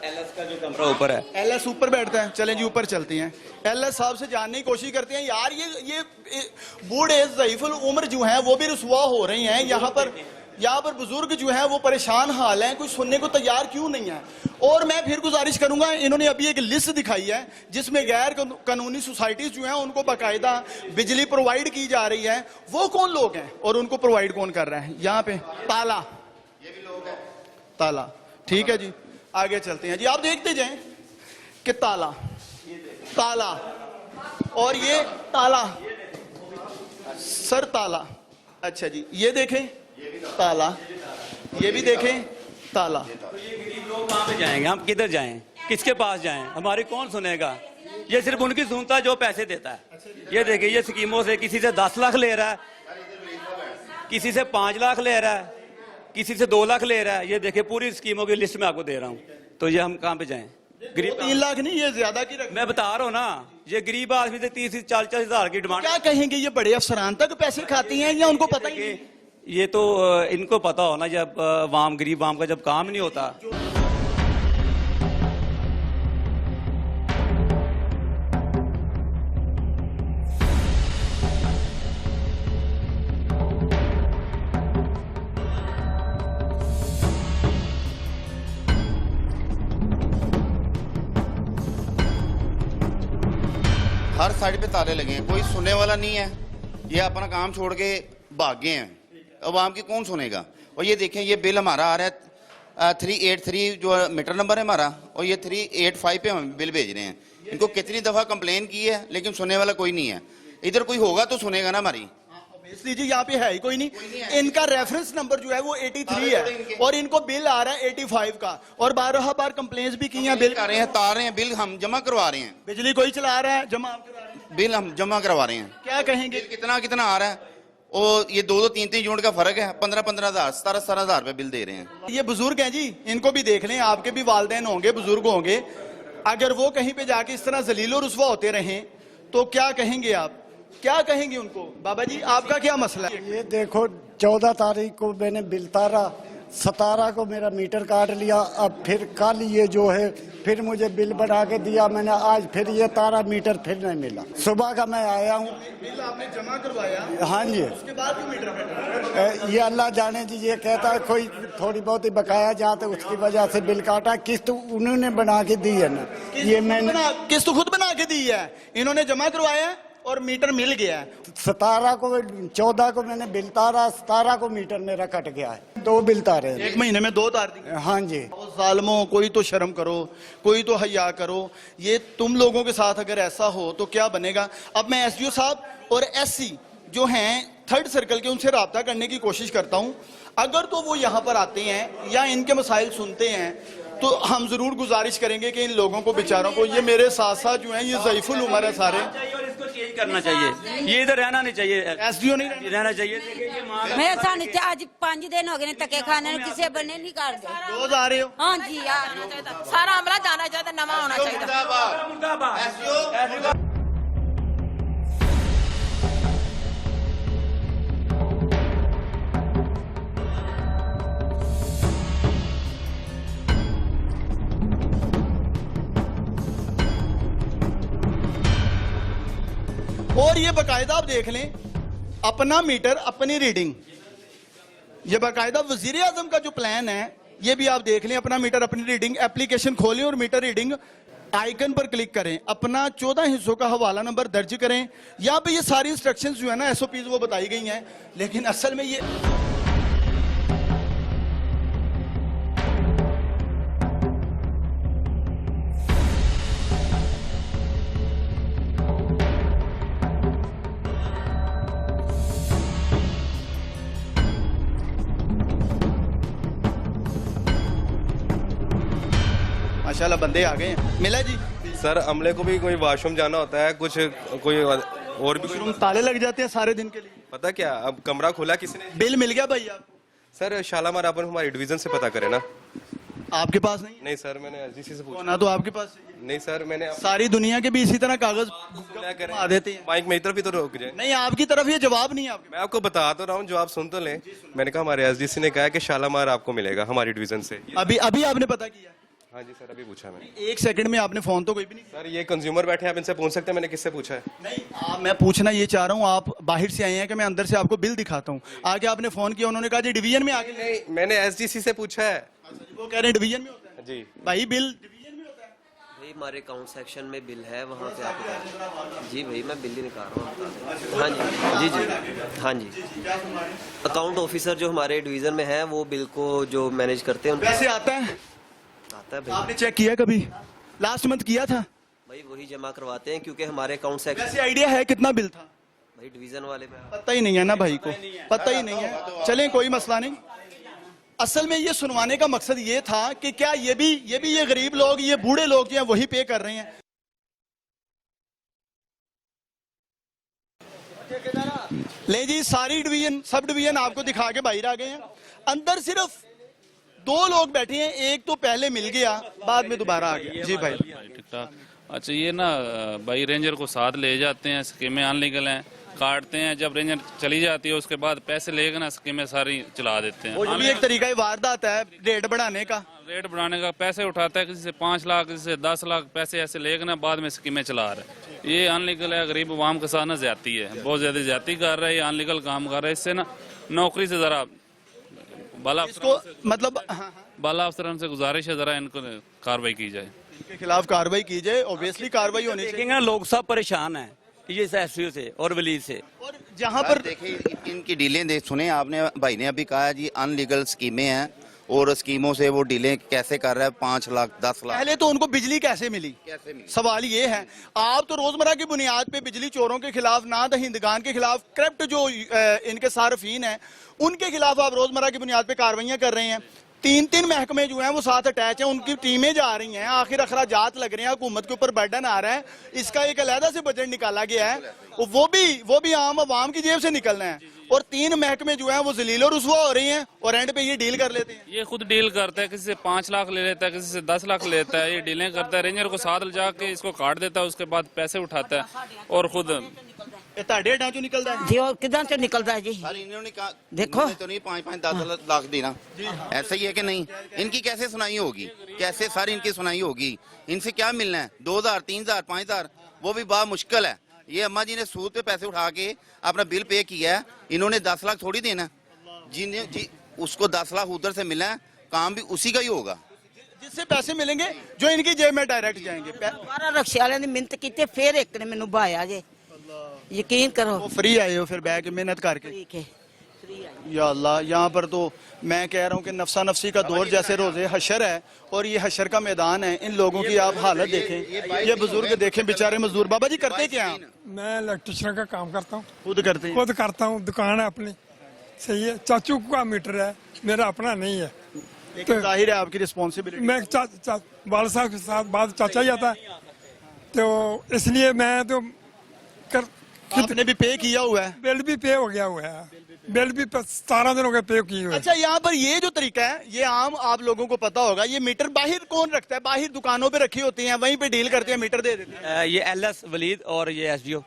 एलएस का जो कमरा ऊपर है, एलएस ऊपर बैठता है। चलें जी ऊपर चलते हैं, एलएस साहब से जानने की कोशिश करते हैं। यार ये बूढ़े ज़ईफुल उम्र जो हैं वो भी रुसवा हो रही हैं। यहाँ पर बुजुर्ग जो हैं वो परेशान हाल हैं, कोई सुनने को तैयार क्यों नहीं है? और मैं फिर गुजारिश करूंगा, इन्होंने अभी एक लिस्ट दिखाई है जिसमें गैर कानूनी सोसाइटीज जो हैं उनको बाकायदा बिजली प्रोवाइड की जा रही है। वो कौन लोग हैं और उनको प्रोवाइड कौन कर रहा है? यहाँ पे ताला, ठीक है जी। आगे चलते हैं जी, आप देखते जाएं कि ताला और ये ताला, सर ताला। अच्छा जी, ये देखें ताला, ये भी देखें ताला। लोग कहाँ पे जाएंगे? हम किधर जाएं? किसके पास जाएं? हमारी कौन सुनेगा? ये सिर्फ उनकी सुनता है जो पैसे देता है। ये देखिए, ये स्कीमों से किसी से 10 लाख ले रहा है, किसी से 5 लाख ले रहा है, किसी से 2 लाख ले रहा है। ये देखिए पूरी स्कीमों की लिस्ट में आपको दे रहा हूँ। तो ये हम कहाँ पे जाएं? गरीब 3 लाख नहीं, ये ज्यादा की रकम। मैं बता रहा हूँ ना, ये गरीब आदमी से 30-40 हज़ार की डिमांड। क्या कहेंगे, ये बड़े अफसरान तक पैसे खाती हैं या उनको पता ही नहीं? ये तो इनको पता हो ना, जब गरीब वाम का जब काम नहीं होता। हर साइड पे ताले लगे हैं, कोई सुनने वाला नहीं है। ये अपना काम छोड़ के भाग गए हैं, अवाम की कौन सुनेगा? और ये देखें, ये बिल हमारा आ रहा है 383 जो मीटर नंबर है हमारा, और ये 385 पे हम बिल भेज रहे हैं। इनको कितनी दफ़ा कंप्लेन की है, लेकिन सुनने वाला कोई नहीं है। इधर कोई होगा तो सुनेगा ना हमारी। इसलिए यहाँ पे है ही कोई नहीं। इनका रेफरेंस नंबर जो है वो 83 है और इनको बिल आ रहा है 85 का, और 12 बार कंप्लेंट्स भी की हैं। बिल आ रहे हैं, तार रहे हैं, बिल हम जमा करवा रहे हैं। बिजली कोई चला रहा है, जमा आप करवा रहे हैं। बिल हम जमा करवा रहे हैं। क्या कहेंगे? कितना आ रहा है? और ये 2-2, 3-3 यूनिट का फर्क है। 15-15 हज़ार, 17-17 हज़ार रुपए बिल दे रहे हैं। ये बुजुर्ग हैं जी, इनको भी देख लें, आपके भी वालिदैन होंगे, बुजुर्ग होंगे। अगर वो कहीं पे जाके इस तरह जलीलो रुसवा होते रहें तो क्या कहेंगे आप? क्या कहेंगे उनको? बाबा जी आपका क्या मसला है? ये देखो, 14 तारीख को मैंने बिल तारा, 17 को मेरा मीटर काट लिया, अब फिर कल ये जो है फिर मुझे बिल बढ़ा के दिया मैंने, आज फिर ये तारा मीटर फिर नहीं मिला। सुबह का मैं आया हूँ। बिल आपने जमा करवाया? हाँ जी। उसके बाद भी मीटर बैठा? ये अल्लाह जाने जी, ये कहता है कोई थोड़ी बहुत ही बकाया जाते, उसकी वजह से बिल काटा। किस्त उन्होंने बना के दी है ना, ये मैंने किस्त खुद बना के दी है, इन्होंने जमा करवाया और मीटर मिल गया है। 17 को 14 को मैंने बिल तारा, 17 को मीटर मेरा कट गया है। 2 बिल तारे हैं। 1 महीने में 2 तार दी। हाँ जी। जालिमों, कोई तो शर्म करो, कोई तो हया करो। ये तुम लोगों के साथ अगर ऐसा हो तो क्या बनेगा। अब मैं SDO साहब और SC जो हैं 3rd सर्कल के, उनसे रब्ता करने की कोशिश करता हूँ। अगर तो वो यहाँ पर आते हैं या इनके मसाइल सुनते हैं तो हम जरूर गुजारिश करेंगे कि इन लोगों को, बेचारों को, ये मेरे साथ साथ जो हैं ये ज़ईफुल उम्र है सारे, और इसको चेंज करना चाहिए। ये इधर रहना नहीं चाहिए, SDO नहीं रहना चाहिए। मैं सानू आज 5 दिन हो गए तके खाने किसी बने नहीं कर दे। रोज आ रहे हो। हाँ जी यार, सारा अमला जाना चाहिए, नवा होना चाहिए। और ये बाकायदा आप देख लें, अपना मीटर अपनी रीडिंग, ये बाकायदा वजीर आजम का जो प्लान है ये भी आप देख लें। अपना मीटर अपनी रीडिंग, एप्लीकेशन खोलें और मीटर रीडिंग आइकन पर क्लिक करें, अपना 14 हिस्सों का हवाला नंबर दर्ज करें। यहाँ पे ये सारी इंस्ट्रक्शंस जो है ना, SOPs वो बताई गई हैं, लेकिन असल में ये माशाल्लाह बंदे आ गए हैं। मिला जी। सर अमले को भी कोई वॉशरूम जाना होता है, कुछ कोई और भी रूम ताले लग जाते हैं सारे दिन के लिए। पता क्या, अब कमरा खोला किसी ने। बिल मिल गया भाई आपको? सर शालामार आप हमारी डिवीजन से पता करें ना। आपके पास नहीं? नहीं सर, मैंने SDC से पूछा। ना तो आपके पास नहीं सर, मैंने सारी दुनिया के भी इसी तरह कागज आ देते हैं। माइक मेरी तरफ ही तो रोक जाए। नहीं, आपकी तरफ ये जवाब नहीं है आपके। मैं आपको बता तो रहा हूँ, जवाब सुन तो लें। मैंने कहा हमारे SDC ने कहा कि शालामार आपको मिलेगा हमारी डिवीजन से। अभी अभी आपने पता किया? हाँ जी सर, अभी पूछा मैंने। 1 सेकंड में आपने फोन तो कोई भी नहीं। सर ये कंज्यूमर बैठे हैं, आप इनसे पूछ सकते हैं मैंने किससे पूछा है। नहीं, मैं पूछना ये चाह रहा हूँ, आप बाहर से आए हैं कि मैं अंदर से आपको बिल दिखाता हूँ। आगे आपने फोन किया, उन्होंने कहा जी डिवीजन में आगे। नहीं, मैंने SDC से पूछा है। वो कह रहे हैं डिवीजन में होता है। जी भाई बिल डिवीजन में होता है। भाई हमारे अकाउंट सेक्शन में बिल है, वहाँ पे आप जी भाई मैं बिल ही निकाल रहा हूँ। हाँ जी जी जी हाँ जी, अकाउंट ऑफिसर जो हमारे डिवीजन में है वो बिल को जो मैनेज करते हैं। पैसे आता है? आता है भाई। आपने चेक किया कभी? लास्ट मंथ किया था भाई, वही जमा करवाते हैं क्योंकि हमारे अकाउंट सेक्शन। वैसे आइडिया है कितना बिल था? भाई डिवीजन वाले में पता ही नहीं है ना भाई को, पता ही नहीं है। चलें कोई मसला नहीं। असल में ये सुनवाने का मकसद ये था कि क्या ये गरीब लोग, ये बूढ़े लोग जो हैं वही पे कर रहे हैं। ले जी, सारी डिवीजन, सब डिवीजन आपको दिखा के बाहर आ गए हैं। अंदर सिर्फ 2 लोग बैठे हैं, एक तो पहले मिल गया, बाद में दोबारा आ गया। जी भाई। अच्छा, ये ना भाई रेंजर को साथ ले जाते हैं, स्कीमें अनलीगल हैं, काटते हैं। जब रेंजर चली जाती है उसके बाद पैसे लेकर ना स्कीमें सारी चला देते हैं। वो भी एक तरीका वारदात है रेट बढ़ाने का। रेट बढ़ाने का, पैसे उठाता है किसी से 5 लाख, किसी से 10 लाख, पैसे ऐसे लेकर ना बाद में स्कीमें चला रहे हैं। ये अनलीगल है, गरीब अवाम के साथ ना ज्यादती है, बहुत ज्यादा ज्यादती कर रहा है, ये अनलीगल काम कर रहा है। इससे ना नौकरी से जरा बाला मतलब बाला अफसरान से गुजारिश है जरा इनको कार्रवाई की जाए, इनके खिलाफ कार्रवाई की जाए। ऑब्वियसली कार्रवाई होनी चाहिए। लोग सब परेशान है ये SDO से और वलीद से। और जहाँ पर देखिए इनकी डीलें देख सुने आपने, भाई ने अभी कहा जी अनलीगल स्कीमें हैं और स्कीमों से वो डीलें कैसे कर रहा है, 5 लाख 10 लाख। पहले तो उनको बिजली कैसे मिली? सवाल ये है। आप तो रोजमर्रा की बुनियाद पे बिजली चोरों के खिलाफ, ना दहिंदगान के खिलाफ, करप्ट जो इनके सार्फिन हैं उनके खिलाफ आप रोजमर्रा की बुनियाद पे कार्रवाइयां कर रहे हैं। 3 महकमे जो हैं वो साथ अटैच हैं, उनकी टीमें जा रही हैं, आखिर अखराजात लग रहे हैं, हुकूमत के ऊपर बर्डन आ रहा है, इसका एक अलहदा से बजट निकाला गया है, वो भी आम आवाम की जेब से निकलना है। और 3 महकमे जो हैं वो जलील और रुसवा हो रही हैं और एंड पे ये डील कर लेते हैं। ये खुद डील करता है, किसी से 5 लाख ले लेता है, किसी से 10 लाख लेता है, ये डीलें करता है। रेंजर को साथ ले जाके इसको काट देता है, उसके बाद पैसे उठाता है और खुद ढांचों निकलता है जी। और किधर से निकलता है जी? इन्होंने कहा देखो तो नहीं 5-5 10 लाख देना, ऐसा ही है कि नहीं? इनकी कैसे सुनाई होगी, कैसे सारी इनकी सुनाई होगी? इनसे क्या मिलना है? 2000 3000 5000 वो भी बहुत मुश्किल है। ये अम्मा जी ने सूद पे पैसे उठा के अपना बिल पे किया है, इन्होंने 10 लाख थोड़ी देना जी, उसको 10 लाख उधर से मिला है, काम भी उसी का ही होगा जिससे पैसे मिलेंगे जो इनकी जेब में डायरेक्ट जाएंगे। रक्शे वाले ने मिन्नत की, फिर एक ने मैनू भाया जे यकीन करो। वो फ्री आए हो फिर बैग के मेहनत करके? ठीक है, फ्री आई। या अल्लाह, यहाँ पर तो मैं कह रहा हूँ कि नफसा नफसी का दौर जैसे रोजे हशर है और ये हशर का मैदान है। इन लोगों की आप हालत देखें, ये बुजुर्ग देखें बेचारे मजदूर। बाबा जी करते क्या हैं? मैं इलेक्ट्रिशियन का काम करता हूँ, खुद करते हैं? खुद करता हूँ, दुकान है अपनी। सही है, चाचू का मीटर है, मेरा अपना नहीं है। लेकिन जाहिर है आपकी रिस्पॉन्सिबिलिटी। मैं वाल साहब के साथ बाद चाचा ही आता है, तो इसलिए मैं तो आपने भी पे किया हुआ है? बिल भी पे हो गया हुआ है, बिल भी 17 दिन हो गए पे किए हुए। अच्छा, यहाँ पर ये जो तरीका है ये आम आप लोगों को पता होगा, ये मीटर बाहर कौन रखता है? बाहर दुकानों पे रखी होती हैं, वहीं पे डील करते हैं, मीटर दे देते हैं। ये LS वलीद और ये SDO,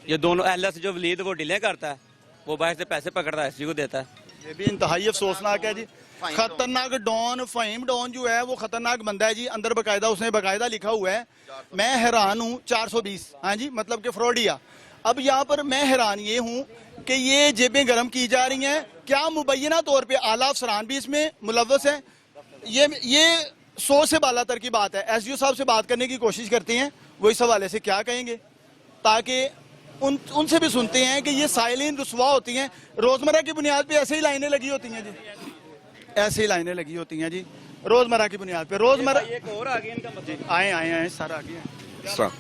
ये दोनों। LS जो वलीद वो डीलें करता है, वो बाहर से पैसे पकड़ता है, SDO को देता है। ये भी इंतहाई अफसोसनाक है जी। खतरनाक डॉन, फहीम डॉन जो है वो खतरनाक बंदा है जी। अंदर बकायदा उसने बकायदा लिखा हुआ है, मैं हैरान हूँ 420, हाँ जी, मतलब कि फ्रॉडिया। अब यहाँ पर मैं हैरान ये हूँ कि ये जेबें गर्म की जा रही हैं। क्या मुबैना तौर पे आला अफसरान भी इसमें मुलव्वस हैं? ये 100 से बालातर की बात है। SDO साहब से बात करने की कोशिश करते हैं, वो इस हवाले से क्या कहेंगे, ताकि उनसे भी सुनते हैं कि ये साइलिन रुसवा होती हैं। रोजमर्रा की बुनियाद पे ऐसे ही लाइनें लगी होती हैं जी, ऐसे ही लाइनें लगी होती हैं जी, रोजमर्रा की बुनियाद पे। रोजमर्रा आए सर आ गए।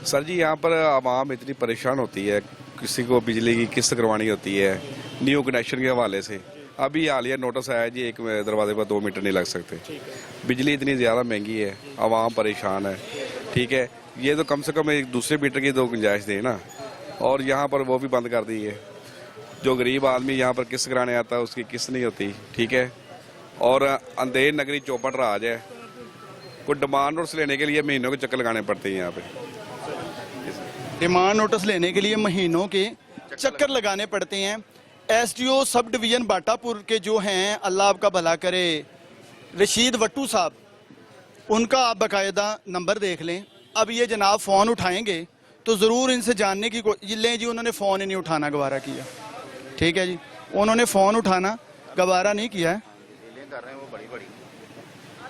सर जी, यहाँ पर आवाम इतनी परेशान होती है, किसी को बिजली की किस्त करवानी होती है न्यू कनेक्शन के हवाले से। अभी हालिया नोटिस आया जी, एक दरवाजे पर 2 मीटर नहीं लग सकते। बिजली इतनी ज़्यादा महंगी है, आवाम परेशान है। ठीक है, ये तो कम से कम एक दूसरे मीटर की तो गुंजाइश दे ना, और यहाँ पर वो भी बंद कर दी है। जो गरीब आदमी यहाँ पर किस्त कराने आता है उसकी किस्त नहीं होती। ठीक है, और अंधेर नगरी चौपट राज है, कोई डिमांड नोटिस लेने के लिए महीनों के चक्कर लगाने पड़ते हैं। यहाँ पे डिमांड नोटिस लेने के लिए महीनों के चक्कर लगाने पड़ते हैं। SDO सब डिवीजन बाटापुर के जो हैं, अल्लाह आपका भला करे, रशीद वट्टू साहब, उनका आप बाकायदा नंबर देख लें। अब ये जनाब फ़ोन उठाएंगे तो ज़रूर इनसे जानने की लें जी। उन्होंने फ़ोन ही नहीं उठाना गवारा किया। ठीक है जी, उन्होंने फ़ोन उठाना गवारा नहीं किया है,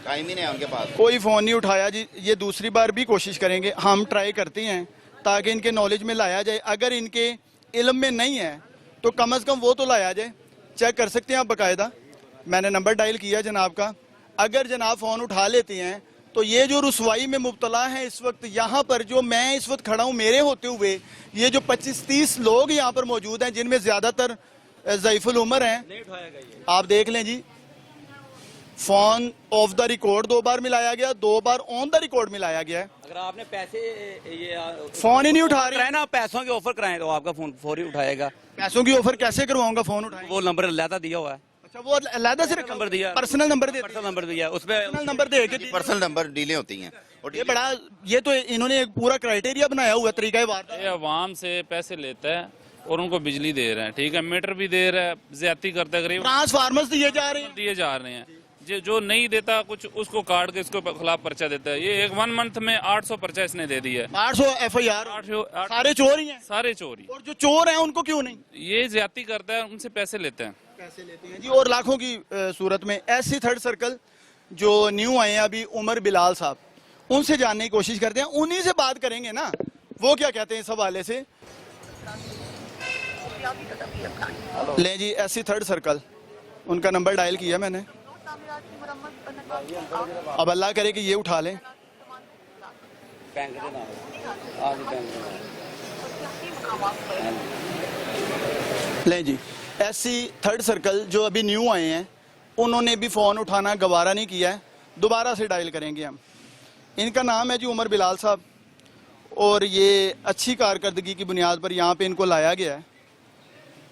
टाइम ही नहीं है उनके पास, कोई फ़ोन नहीं उठाया जी। ये दूसरी बार भी कोशिश करेंगे, हम ट्राई करते हैं ताकि इनके नॉलेज में लाया जाए। अगर इनके इल्म में नहीं है तो कम अज़ कम वो तो लाया जाए। चेक कर सकते हैं आप बाकायदा, मैंने नंबर डायल किया जनाब का। अगर जनाब फ़ोन उठा लेते हैं तो ये जो रुसवाई में मुब्तला है इस वक्त, यहाँ पर जो मैं इस वक्त खड़ा हूँ, मेरे होते हुए ये जो 25-30 लोग यहाँ पर मौजूद हैं, जिनमें ज़्यादातर ज़ईफुल उमर हैं, आप देख लें जी। फोन ऑफ द रिकॉर्ड 2 बार मिलाया गया, 2 बार ऑन द रिकॉर्ड मिलाया गया है। अगर आपने पैसे ये फोन ही नहीं उठा रहे ना, पैसों के ऑफर कराएं तो आपका फोन फौरी उठाएगा। पैसों की ऑफर कैसे करवाऊंगा? फोन उठाए, वो नंबर अलहदा दिया हुआ है। अच्छा, वो अलहदा से नंबर दिया, पर्सनल नंबर दे, पर्सनल नंबर दिया, उसमें पर्सनल नंबर दे के पर्सनल नंबर डीलें होती हैं। और ये बड़ा, ये तो इन्होंने एक पूरा क्राइटेरिया बनाया हुआ, तरीका ये अवाम से पैसे लेता है और उनको बिजली दे रहे हैं। ठीक है, मीटर भी दे रहा है, ज्यादती करता है, गरीब ट्रांसफार्मर्स दिए जा रहे हैं। जो नहीं देता कुछ उसको काट के इसको खिलाफ पर्चा देता है। ये एक 1 मंथ में 800 पर्चा इसने दे दिया है। 800 FIR, सारे चोर ही हैं, सारे चोरी। और जो चोर हैं उनको क्यों नहीं? ये ज्यादती करता है, उनसे पैसे लेते हैं जी। और लाखों की सूरत में SC 3rd सर्कल जो न्यू आए हैं अभी, उमर बिलाल साहब, उनसे जानने की कोशिश करते हैं, उन्हीं से बात करेंगे ना, वो क्या कहते हैं इस हवाले से। ले जी, SC 3rd सर्कल, उनका नंबर डायल किया मैंने। अब अल्लाह करे कि ये उठा लें। ले जी, SC 3rd सर्कल जो अभी न्यू आए हैं, उन्होंने भी फ़ोन उठाना गवारा नहीं किया है। दोबारा से डायल करेंगे हम। इनका नाम है जी उमर बिलाल साहब, और ये अच्छी कारकर्दगी की बुनियाद पर यहाँ पे इनको लाया गया है।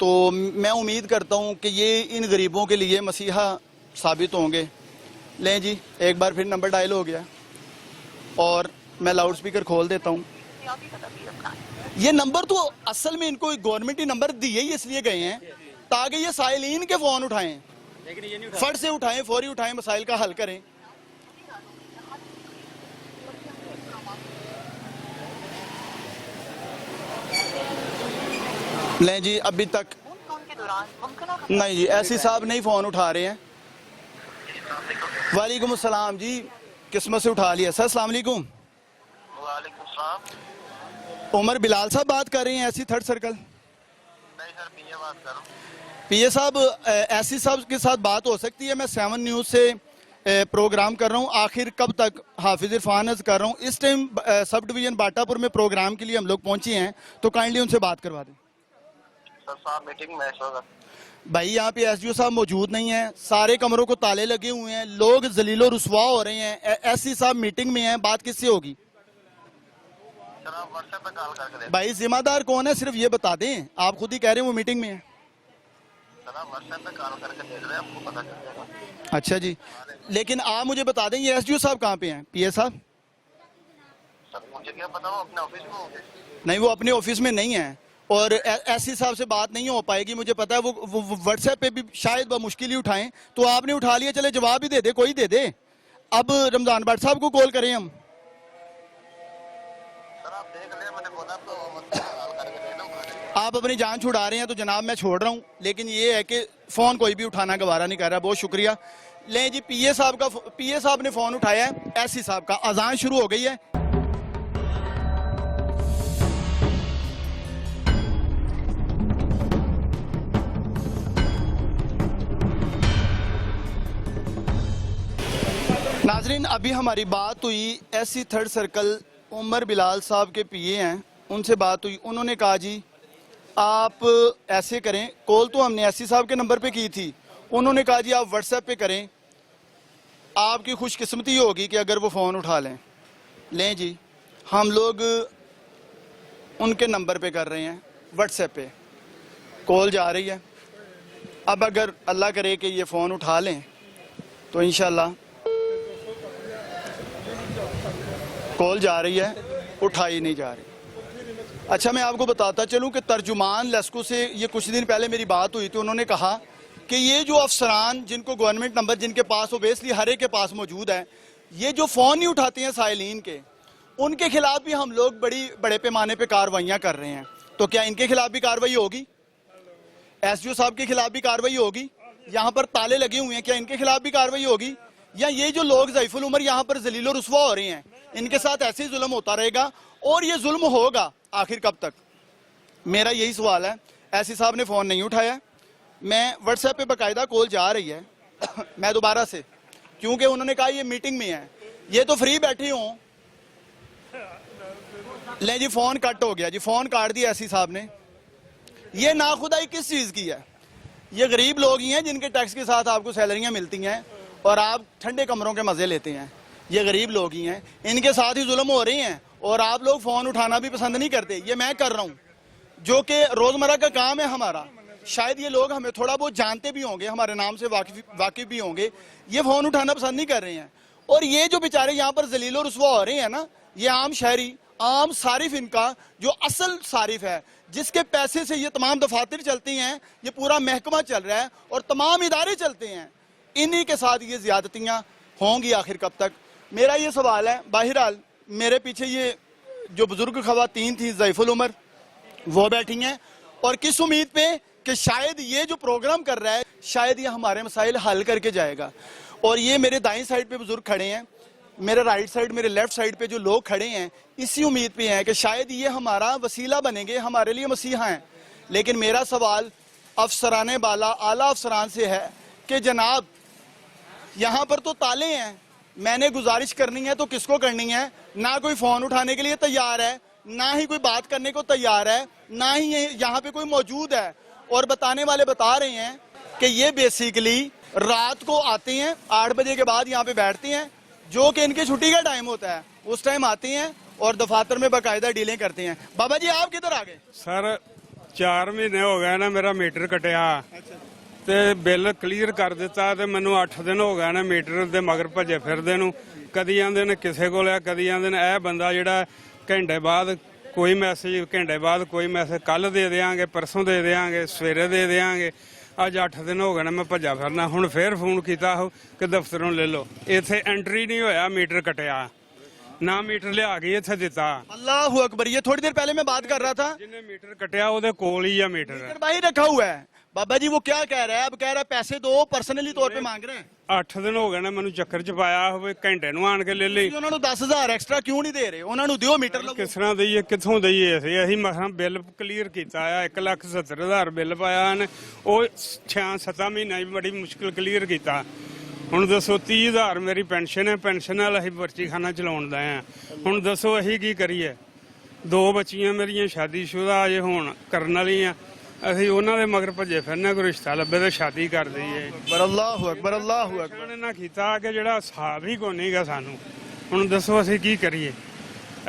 तो मैं उम्मीद करता हूँ कि ये इन गरीबों के लिए मसीहा साबित होंगे। लें जी, एक बार फिर नंबर डायल हो गया और मैं लाउड स्पीकर खोल देता हूँ। ये नंबर तो असल में इनको गवर्नमेंट ही नंबर दिए ही इसलिए गए हैं ताकि ये साइलिन के फ़ोन उठाएं, फट से उठाएं, फौरी उठाएं, मसाइल का हल करें। लें जी, अभी तक नहीं जी, SC साहब नहीं फ़ोन उठा रहे हैं। वालेकुम अस्सलाम जी, किस्मत से उठा लिया सर। अस्सलाम वालेकुम। उमर बिलाल साहब बात कर रहे हैं ऐसी थर्ड सर्कल? नहीं सर, पीए बात कर रहा हूँ। पीए साहब, ऐसी साहब के साथ बात हो सकती है? मैं 7 न्यूज़ से प्रोग्राम कर रहा हूँ, आखिर कब तक हाफिज इरफान अर्ज कर रहा हूँ। इस टाइम सब डिवीजन बाटापुर में प्रोग्राम के लिए हम लोग पहुंचे हैं, तो काइंडली उनसे बात करवा दें। सर साहब मीटिंग में होगा। भाई यहाँ पे एसडीओ साहब मौजूद नहीं है, सारे कमरों को ताले लगे हुए हैं, लोग जलीलो रुसवा हो रहे हैं। एससी साहब मीटिंग में हैं, बात किससे होगी? सर आप व्हाट्सएप पे कॉल करके दें। भाई जिम्मेदार कौन है सिर्फ ये बता दें, आप खुद ही कह रहे हैं वो मीटिंग में है। सर आप व्हाट्सएप पे कॉल करके देख रहे हैं, आपको पता चल जाएगा। अच्छा जी, लेकिन आप मुझे बता दें ये एसडीओ साहब कहाँ पे हैं? पीए साहब? सर मुझे क्या पता, वो अपने ऑफिस में होंगे। नहीं, वो अपने ऑफिस में नहीं है और एससी साहब से बात नहीं हो पाएगी, मुझे पता है। वो व्हाट्सएप पे भी शायद मुश्किल ही उठाएं, तो आपने उठा लिया, चले जवाब ही दे दे, कोई दे दे। अब रमजान भट्ट साहब को कॉल करें हम? सर आप देख लें, मैंने बोला आपको कॉल करके देना। आप अपनी जान छुड़ा रहे हैं तो जनाब मैं छोड़ रहा हूँ, लेकिन ये है कि फ़ोन कोई भी उठाना गवारा नहीं कर रहा। बहुत शुक्रिया। लें जी, पीए साहब ने फ़ोन उठाया है, एससी साहब का। अजान शुरू हो गई है। नाजरीन, अभी हमारी बात हुई SC third circle Umar Bilal साहब के पीए हैं, उनसे बात हुई। उन्होंने कहा जी आप ऐसे करें, कॉल तो हमने एससी साहब के नंबर पे की थी, उन्होंने कहा जी आप व्हाट्सएप पे करें, आपकी खुशकिस्मती होगी कि अगर वो फ़ोन उठा लें। लें जी, हम लोग उनके नंबर पे कर रहे हैं, व्हाट्सएप पे कॉल जा रही है। अब अगर अल्लाह करे कि ये फ़ोन उठा लें तो इंशाल्लाह कॉल जा रही है, उठाई नहीं जा रही। अच्छा, मैं आपको बताता चलूं कि तर्जुमान लेस्को से ये कुछ दिन पहले मेरी बात हुई थी, उन्होंने कहा कि ये जो अफसरान जिनको गवर्नमेंट नंबर जिनके पास ओबेसली हर एक के पास मौजूद है, ये जो फ़ोन नहीं उठाते हैं साइलिन के, उनके खिलाफ भी हम लोग बड़े पैमाने पे कार्रवाइयाँ कर रहे हैं। तो क्या इनके खिलाफ भी कार्रवाई होगी? एसडीओ साहब के खिलाफ भी कार्रवाई होगी? यहाँ पर ताले लगे हुए हैं, क्या इनके खिलाफ भी कार्रवाई होगी? या ये जो लोग ज़ईफुल उमर यहाँ पर जलीलो रुसवा हो रहे हैं, इनके साथ ऐसे ही जुल्म होता रहेगा? और ये जुल्म होगा आखिर कब तक? मेरा यही सवाल है। एससी साहब ने फ़ोन नहीं उठाया, मैं व्हाट्सएप पे बाकायदा कॉल जा रही है मैं दोबारा से, क्योंकि उन्होंने कहा ये मीटिंग में है, ये तो फ्री बैठे हों। ले जी, फ़ोन कट हो गया जी, फ़ोन काट दिया एससी साहब ने। ये नाखुदाई किस चीज़ की है? ये गरीब लोग ही हैं जिनके टैक्स के साथ आपको सैलरियाँ मिलती हैं और आप ठंडे कमरों के मज़े लेते हैं। ये गरीब लोग ही हैं, इनके साथ ही जुल्म हो रही हैं और आप लोग फ़ोन उठाना भी पसंद नहीं करते। ये मैं कर रहा हूँ, जो कि रोज़मर्रा का काम है हमारा। शायद ये लोग हमें थोड़ा बहुत जानते भी होंगे, हमारे नाम से वाकिफ़ भी होंगे, ये फ़ोन उठाना पसंद नहीं कर रहे हैं। और ये जो बेचारे यहाँ पर जलीलो रुसवा हो रहे हैं ना, ये आम शहरी, आम सारिफ, इनका जो असल सारिफ है, जिसके पैसे से ये तमाम दफातर चलती हैं, ये पूरा महकमा चल रहा है और तमाम इदारे चलते हैं, इन्हीं के साथ ये ज़्यादतियाँ होंगी आखिर कब तक? मेरा ये सवाल है। बहरहाल मेरे पीछे ये जो बुजुर्ग खवातीन थी ज़ईफुल उमर, वो बैठी हैं और किस उम्मीद पे कि शायद ये जो प्रोग्राम कर रहा है, शायद ये हमारे मसाइल हल करके जाएगा। और ये मेरे दाईं साइड पे बुजुर्ग खड़े हैं, मेरे राइट साइड, मेरे लेफ्ट साइड पे जो लोग खड़े हैं, इसी उम्मीद पे हैं कि शायद ये हमारा वसीला बनेंगे, हमारे लिए मसीहा हैं। लेकिन मेरा सवाल अफसरान बाला, आला अफसरान से है कि जनाब यहाँ पर तो ताले हैं, मैंने गुजारिश करनी है तो किसको करनी है? ना कोई फ़ोन उठाने के लिए तैयार है, ना ही कोई बात करने को तैयार है, ना ही यहाँ पे कोई मौजूद है। और बताने वाले बता रहे हैं कि ये बेसिकली रात को आते हैं, 8 बजे के बाद यहाँ पे बैठते हैं, जो कि इनकी छुट्टी का टाइम होता है, उस टाइम आते हैं और दफातर में बाकायदा डीलें करते हैं। बाबा जी आप किधर आ गए? सर 4 महीने हो गए ना मेरा मीटर कटिया ਤੇ ਬਿੱਲ ਕਲੀਅਰ ਕਰ ਦਿੱਤਾ ਤੇ ਮੈਨੂੰ 8 ਦਿਨ ਹੋ ਗਏ ਨੇ ਮੀਟਰ ਦੇ ਮਗਰ ਭੱਜੇ ਫਿਰਦੇ ਨੂੰ। ਕਦੀ ਆਂਦੇ ਨੇ ਕਿਸੇ ਕੋਲ ਆ, ਕਦੀ ਆਂਦੇ ਨੇ ਇਹ ਬੰਦਾ ਜਿਹੜਾ ਘੰਟੇ ਬਾਅਦ ਕੋਈ ਮੈਸੇਜ, ਘੰਟੇ ਬਾਅਦ ਕੋਈ ਮੈਸੇਜ, ਕੱਲ ਦੇ ਦੇਾਂਗੇ, ਪਰਸੋਂ ਦੇ ਦੇਾਂਗੇ, ਸਵੇਰੇ ਦੇ ਦੇਾਂਗੇ। ਅੱਜ 8 ਦਿਨ ਹੋ ਗਏ ਨੇ ਮੈਂ ਭੱਜਾ ਫਿਰਨਾ। ਹੁਣ ਫੇਰ ਫੋਨ ਕੀਤਾ ਕਿ ਦਫ਼ਤਰੋਂ ਲੈ ਲਓ, ਇੱਥੇ ਐਂਟਰੀ ਨਹੀਂ ਹੋਇਆ, ਮੀਟਰ ਕਟਿਆ ਨਾ, मीटर लिया के इत्थे दिता। अल्लाहु अकबर। ये थोड़ी देर पहले मैं बात कर रहा था, जिन्हें मीटर कटिया ਉਹਦੇ ਕੋਲ ਹੀ ਆ मीटर बाहर रखा हुआ है। बाबा जी वो क्या कह रहा है? अब कह रहा है पैसे दो, पर्सनली तौर पे मांग रहे हैं। 8 ਦਿਨ ਹੋ ਗਏ ਨੇ ਮੈਨੂੰ ਚੱਕਰ ਚ ਪਾਇਆ ਹੋਵੇ, ਘੰਟੇ ਨੂੰ ਆਣ ਕੇ ਲੈ ਲਈ। ਉਹਨਾਂ ਨੂੰ 10,000 ਐਕਸਟਰਾ ਕਿਉਂ ਨਹੀਂ ਦੇ ਰਹੇ? ਉਹਨਾਂ ਨੂੰ ਦਿਓ ਮੀਟਰ ਲਵੋ। ਕਿਸ ਤਰ੍ਹਾਂ ਦਈਏ, ਕਿੱਥੋਂ ਦਈਏ? ਅਸੀਂ ਮਸਾਂ ਬਿੱਲ ਕਲੀਅਰ ਕੀਤਾ ਆ, 1,70,000 ਬਿੱਲ ਪਾਇਆ ਨੇ, ਉਹ 6-7 ਮਹੀਨਿਆਂ 'ਚ ਬੜੀ ਮੁਸ਼ਕਿਲ ਕਲੀਅਰ ਕੀਤਾ। ਹੁਣ ਦੱਸੋ 30,000 ਮੇਰੀ ਪੈਨਸ਼ਨ ਹੈ, ਪੈਨਸ਼ਨ ਨਾਲ ਅਸੀਂ ਬੱਚੀ ਖਾਨਾ ਚਲਾਉਣ ਦਾ ਆ। ਹੁਣ ਦੱਸੋ ਅਸੀਂ ਕੀ ਕਰੀਏ? 2 ਬੱਚੀਆਂ ਮੇਰੀਆਂ ਸ਼ਾਦੀशुदा ਅਜੇ ਹੁਣ ਕਰਨ ਵਾਲੀਆਂ, ਅਸੀਂ ਉਹਨਾਂ ਦੇ ਮਗਰ ਭੱਜੇ ਫਿਰਨੇ, ਕੋਈ ਰਿਸ਼ਤਾ ਲੱਭੇ ਤਾਂ ਸ਼ਾਦੀ ਕਰ ਦਈਏ। ਅਕਬਰ, ਅੱਲਾਹੁ ਅਕਬਰ, ਅੱਲਾਹੁ ਅਕਬਰ। ਉਹਨਾਂ ਨੇ ਨਾ ਕੀਤਾ ਕਿ ਜਿਹੜਾ ਹਿਸਾਬ ਹੀ ਕੋਈ ਨਹੀਂਗਾ ਸਾਨੂੰ। ਹੁਣ ਦੱਸੋ ਅਸੀਂ ਕੀ ਕਰੀਏ?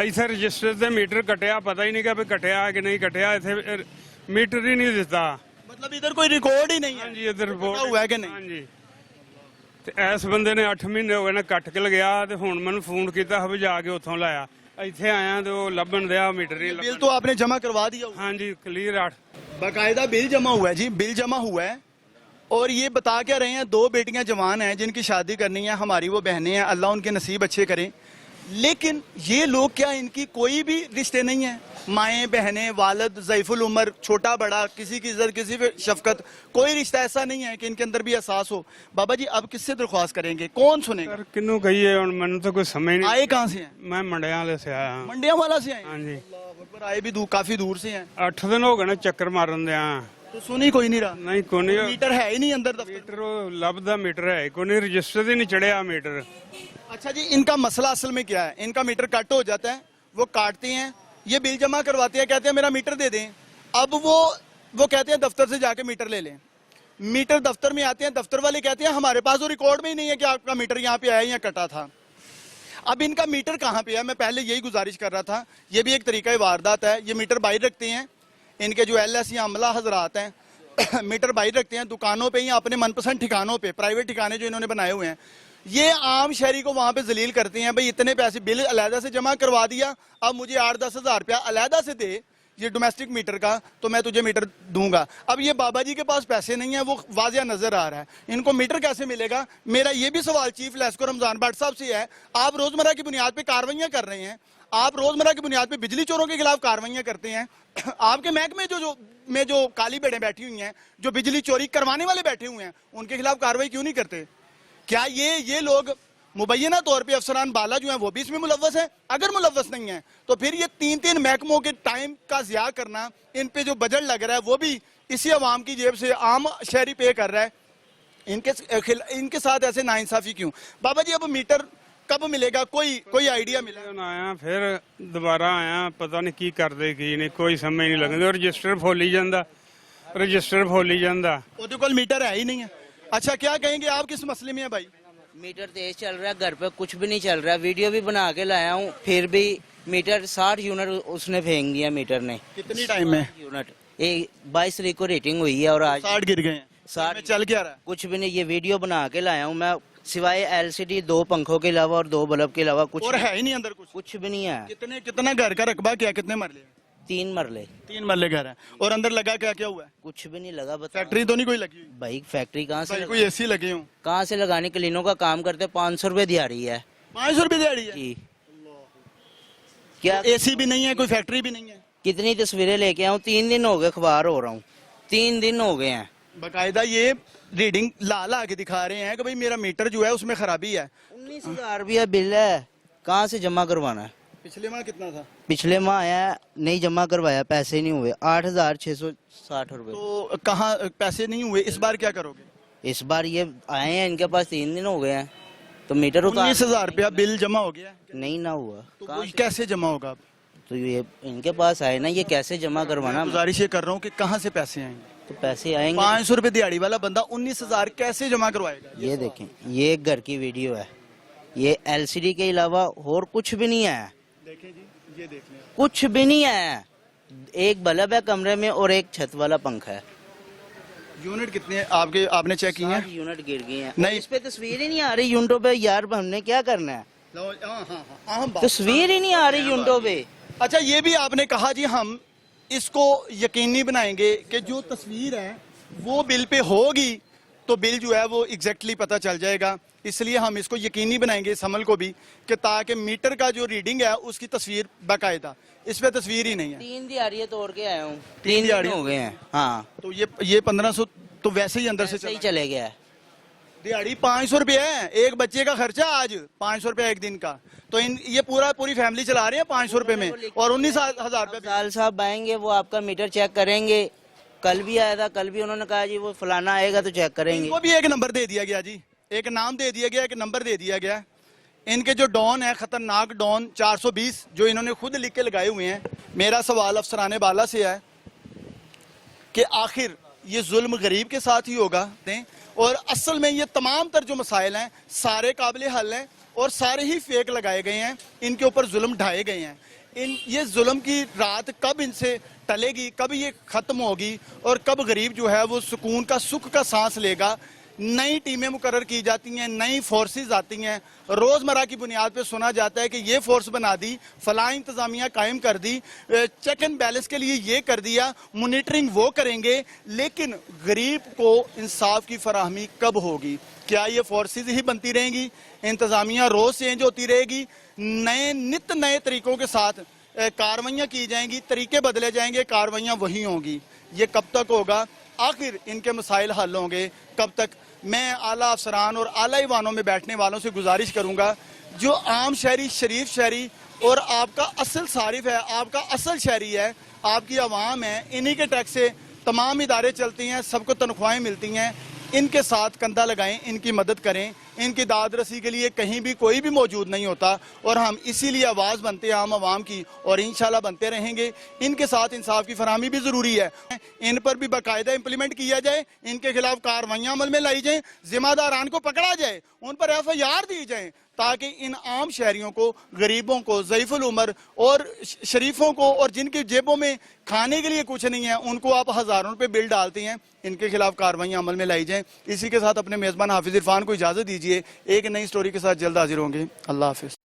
ਇੱਥੇ ਰਜਿਸਟਰ ਤੇ ਮੀਟਰ ਕੱਟਿਆ, ਪਤਾ ਹੀ ਨਹੀਂਗਾ ਵੀ ਕੱਟਿਆ ਕਿ ਨਹੀਂ ਕੱਟਿਆ। ਇੱਥੇ ਮੀਟਰ ਹੀ ਨਹੀਂ ਦਿੱਤਾ, मतलब इधर कोई रिकॉर्ड ही नहीं है। ਹਾਂਜੀ ਇੱਧਰ ਰਿਪੋਰਟ हुआ है कि नहीं? ਹਾਂਜੀ। ਤੇ ਇਸ ਬੰਦੇ ਨੇ 8 ਮਹੀਨੇ ਹੋ ਗਏ ਨੇ ਕੱਟ ਕੇ ਲਗਿਆ, ਤੇ ਹੁਣ ਮੈਨੂੰ ਫੋਨ ਕੀਤਾ ਹੋਵੇ ਜਾ ਕੇ ਉੱਥੋਂ ਲਾਇਆ। ਇੱਥੇ ਆਇਆ ਤੇ ਉਹ ਲੱਭਣ ਦਿਆ ਮੀਟਰ ਹੀ बिल तो आपने जमा करवा दिया होगा? ਹਾਂਜੀ ਕਲੀਅਰ 8। बाकायदा बिल जमा हुआ है जी, बिल जमा हुआ है। और ये बता क्या रहे हैं, 2 बेटियां जवान हैं जिनकी शादी करनी है, हमारी वो बहनें हैं, अल्लाह उनके नसीब अच्छे करे। लेकिन ये लोग क्या, इनकी कोई भी रिश्ते नहीं है? माएँ बहनें, वालिद, ज़ईफुल उम्र, छोटा बड़ा, किसी की इज्जत, किसी पे शफकत, कोई रिश्ता ऐसा नहीं है कि इनके अंदर भी एहसास हो। बाबा जी अब किससे दरख्वास्त करेंगे, कौन सुनेगा? सर किन्नू कहिए, ਹੁਣ ਮੈਨੂੰ ਤਾਂ ਕੋਈ ਸਮਝ नहीं। आए कहाँ से हैं? मैं मंडिया वाले से आया हूँ। मंडिया वाला से आए हैं? हाँ जी। पर आए भी दूर, काफी दूर से हैं। 8 दिन हो गए ने ਚੱਕਰ ਮਾਰਨ ਦਿਆਂ। तो सुनी कोई नहीं रहा? ਨਹੀਂ ਕੋਈ ਨਹੀਂ। मीटर है ही नहीं अंदर दफ्तर। ਮੀਟਰ ਉਹ ਲੱਭਦਾ ਮੀਟਰ ਹੈ ਕੋਈ ਨਹੀਂ, ਰਜਿਸਟਰ ਹੀ ਨਹੀਂ ਚੜਿਆ ਮੀਟਰ। अच्छा जी, इनका मसला असल में क्या है? इनका मीटर कट हो जाता है, वो काटते हैं, ये बिल जमा करवाते हैं, कहते हैं मेरा मीटर दे दें। अब वो कहते हैं दफ्तर से जाके मीटर ले लें। मीटर दफ्तर में आते हैं, दफ्तर वाले कहते हैं हमारे पास तो रिकॉर्ड में ही नहीं है कि आपका मीटर यहाँ पे आया या कटा था। अब इनका मीटर कहाँ पे है? मैं पहले यही गुजारिश कर रहा था, ये भी एक तरीका वारदात है। ये मीटर बाहर रखते हैं, इनके जो LS या अमला हजरात हैं मीटर बाहर रखते हैं दुकानों पे या अपने मनपसंद ठिकानों पे, प्राइवेट ठिकाने जो इन्होंने बनाए हुए हैं। ये आम शहरी को वहां पे जलील करते हैं, भाई इतने पैसे बिल अलहदा से जमा करवा दिया, अब मुझे 8-10 हज़ार रुपया अलहदा से दे, ये डोमेस्टिक मीटर का, तो मैं तुझे मीटर दूंगा। अब ये बाबा जी के पास पैसे नहीं है, वो वाजिया नजर आ रहा है। इनको मीटर कैसे मिलेगा? मेरा ये भी सवाल चीफ लेस्को रमजान भट्ट साहब से है। आप रोजमर्रा की बुनियाद पे कार्रवाइयां कर रहे हैं, आप रोजमर्रा की बुनियाद पे बिजली चोरों के खिलाफ कार्रवाइयां करते हैं। आपके महकमे जो काली बेड़े बैठी हुई हैं, जो बिजली चोरी करवाने वाले बैठे हुए हैं, उनके खिलाफ कार्रवाई क्यों नहीं करते? क्या ये लोग मुबैना तौर पे अफसरान बाला जो हैं वो भी इसमें मुलव्वस है? अगर मुलव्वस नहीं है तो फिर ये 3-3 महकमों के टाइम का ज़िया करना, इन पे जो बजट लग रहा है वो भी इसी अवाम की जेब से आम शहरी पे कर रहा है। इनके साथ ऐसे नाइंसाफी क्यों? बाबा जी अब मीटर कब मिलेगा? कोई आइडिया मिला? आया फिर दोबारा आया, पता नहीं की करते की नहीं, कोई समझ नहीं लगती। रजिस्टर फुल ही जाता। ਉਹਦੇ ਕੋਲ मीटर है ही नहीं है। अच्छा क्या कहेंगे आप, किस मसले में है भाई? मीटर तेज चल रहा है, घर पे कुछ भी नहीं चल रहा। वीडियो भी बना के लाया हूँ, फिर भी मीटर 60 यूनिट उसने फेंक दिया मीटर ने। कितनी टाइम में? यूनिट 22 तारीख को रेटिंग हुई है और आज 60 गिर गए हैं। 60 चल क्या रहा है? कुछ भी नहीं। ये वीडियो बना के लाया हूँ मैं, सिवाय LCD 2 पंखों के अलावा और 2 बल्ब के अलावा कुछ और है ही नहीं अंदर कुछ भी नहीं है। कितना घर का रकबा क्या, कितने मरले? 3 मरले। 3 मरले घर है। और अंदर लगा क्या हुआ है? कुछ भी नहीं लगा। फैक्ट्री तो नहीं कोई लगी हुई? भाई फैक्ट्री कहाँ से कोई AC लगे हो? कहाँ से लगाने? क्लीनों का काम करते, 500 रुपए दिहाड़ी है। 500 रुपए दिहाड़ी है जी। क्या AC भी नहीं है, कोई फैक्ट्री भी नहीं है? कितनी तस्वीरें लेके आऊँ, 3 दिन हो गए अखबार हो रहा हूँ, 3 दिन हो गए हैं। बाकायदा ये रीडिंग ला के दिखा रहे हैं कि भाई मेरा मीटर जो है उसमें खराबी है। 19,000 रुपया बिल है, कहाँ से जमा करवाना है? पिछले माह कितना था? पिछले माह आया, नहीं जमा करवाया, पैसे नहीं हुए, 8,660 रुपए। तो कहाँ पैसे नहीं हुए? इस बार क्या करोगे? इस बार ये आए हैं, इनके पास 3 दिन हो गए हैं, तो मीटर उतार। 19,000 रुपया बिल जमा हो गया? नहीं ना हुआ। तो कैसे जमा होगा? तो ये इनके पास आए ना, ये कैसे जमा करवाना? गुजारिश ये कर रहा हूँ कि कहाँ से पैसे आएंगे? तो पैसे आएंगे। 500 रुपए दिहाड़ी वाला बंदा 19,000 कैसे जमा करवाएगा? ये देखें, ये एक घर की वीडियो है, ये LCD के अलावा और कुछ भी नहीं है। देखें जी, ये देख लें, कुछ भी नहीं है। एक बल्ब है कमरे में और एक छत वाला पंखा है। यूनिट कितने आपने चेक किए हैं? यूनिट गिर गई हैं। नहीं, इस पे तस्वीर ही नहीं आ रही यूनिटों पे। यार हमने क्या करना है? तस्वीर ही नहीं आ रही यूनिटों पे। अच्छा ये भी आपने कहा जी हम इसको यकीनी बनाएंगे कि जो तस्वीर है वो बिल पे होगी, तो बिल जो है वो एग्जैक्टली पता चल जाएगा। इसलिए हम इसको यकीनी बनाएंगे इस अमल को भी कि ताकि मीटर का जो रीडिंग है उसकी तस्वीर बाकायदा, इस पे तस्वीर ही नहीं है। 3 दिहाड़ियाँ तोड़ के आया हूँ, 3 दिहाड़ियाँ हो गए हैं। हाँ, तो ये 1500 तो वैसे ही अंदर से सही चले गया है। दिहाड़ी 500 रुपये है, एक बच्चे का खर्चा आज 500 रुपये एक दिन का, तो ये पूरी फैमिली चला रहे हैं 500 रुपये में, और 19,000 रुपये। साल साहब आएंगे, वो आपका मीटर चेक करेंगे। कल भी आया था, कल भी उन्होंने कहा जी वो फलाना आएगा तो चेक करेंगे। इनको भी एक नंबर दे दिया गया जी, एक नाम दे दिया गया, एक नंबर दे दिया गया। इनके जो डॉन है, खतरनाक डॉन 420, जो इन्होंने खुद लिख के लगाए हुए हैं। मेरा सवाल अफसराने बाला से है कि आखिर ये जुल्म गरीब के साथ ही होगा और असल में ये तमाम तर जो मसाइल हैं सारे काबिल हल हैं और सारे ही फेक लगाए गए हैं, इनके ऊपर जुल्म ढाए गए हैं। ये जुल्म की रात कब इनसे टलेगी, कब ये ख़त्म होगी और कब गरीब जो है वो सुकून का, सुख का सांस लेगा। नई टीमें मुकर्रर की जाती हैं, नई फोर्सेस आती हैं, रोज़मर्रा की बुनियाद पे सुना जाता है कि ये फोर्स बना दी, फलां इंतज़ामिया कायम कर दी, चेक एंड बैलेंस के लिए ये कर दिया, मॉनिटरिंग वो करेंगे, लेकिन गरीब को इंसाफ की फराहमी कब होगी? क्या ये फोर्सेस ही बनती रहेंगी, इंतज़ामिया रोज़ चेंज होती रहेगी, नित नए तरीक़ों के साथ कार्रवाइयाँ की जाएंगी, तरीके बदले जाएंगे, कार्रवाइयाँ वही होंगी? ये कब तक होगा? आखिर इनके मसाइल हल होंगे कब तक? मैं आला अफसरान और आला ईवानों में बैठने वालों से गुजारिश करूंगा, जो आम शहरी, शरीफ शहरी और आपका असल सारिफ है, आपका असल शहरी है, आपकी आवाम है, इन्हीं के टैक्स से तमाम इदारे चलती हैं, सबको तनख्वाहें मिलती हैं, इनके साथ कंधा लगाएं, इनकी मदद करें। इनकी दाद रसी के लिए कहीं भी कोई भी मौजूद नहीं होता और हम इसीलिए आवाज़ बनते हैं आम आवाम की और इंशाल्लाह बनते रहेंगे। इनके साथ इंसाफ की फरहमी भी ज़रूरी है, इन पर भी बाकायदा इम्प्लीमेंट किया जाए, इनके खिलाफ कार्रवाइयाँ अमल में लाई जाएँ, जिम्मेदारान को पकड़ा जाए, उन पर FIR दी जाए, ताकि इन आम शहरियों को, गरीबों को, ज़ईफ़ुल उमर और शरीफों को और जिनकी जेबों में खाने के लिए कुछ नहीं है, उनको आप हज़ारों रुपये बिल डालते हैं, इनके खिलाफ कार्रवाइयाँ अमल में लाई जाएँ। इसी के साथ अपने मेज़बान हाफिज़ इरफान को इजाज़त दीजिए, एक नई स्टोरी के साथ जल्द हाजिर होंगे। अल्लाह हाफिज़।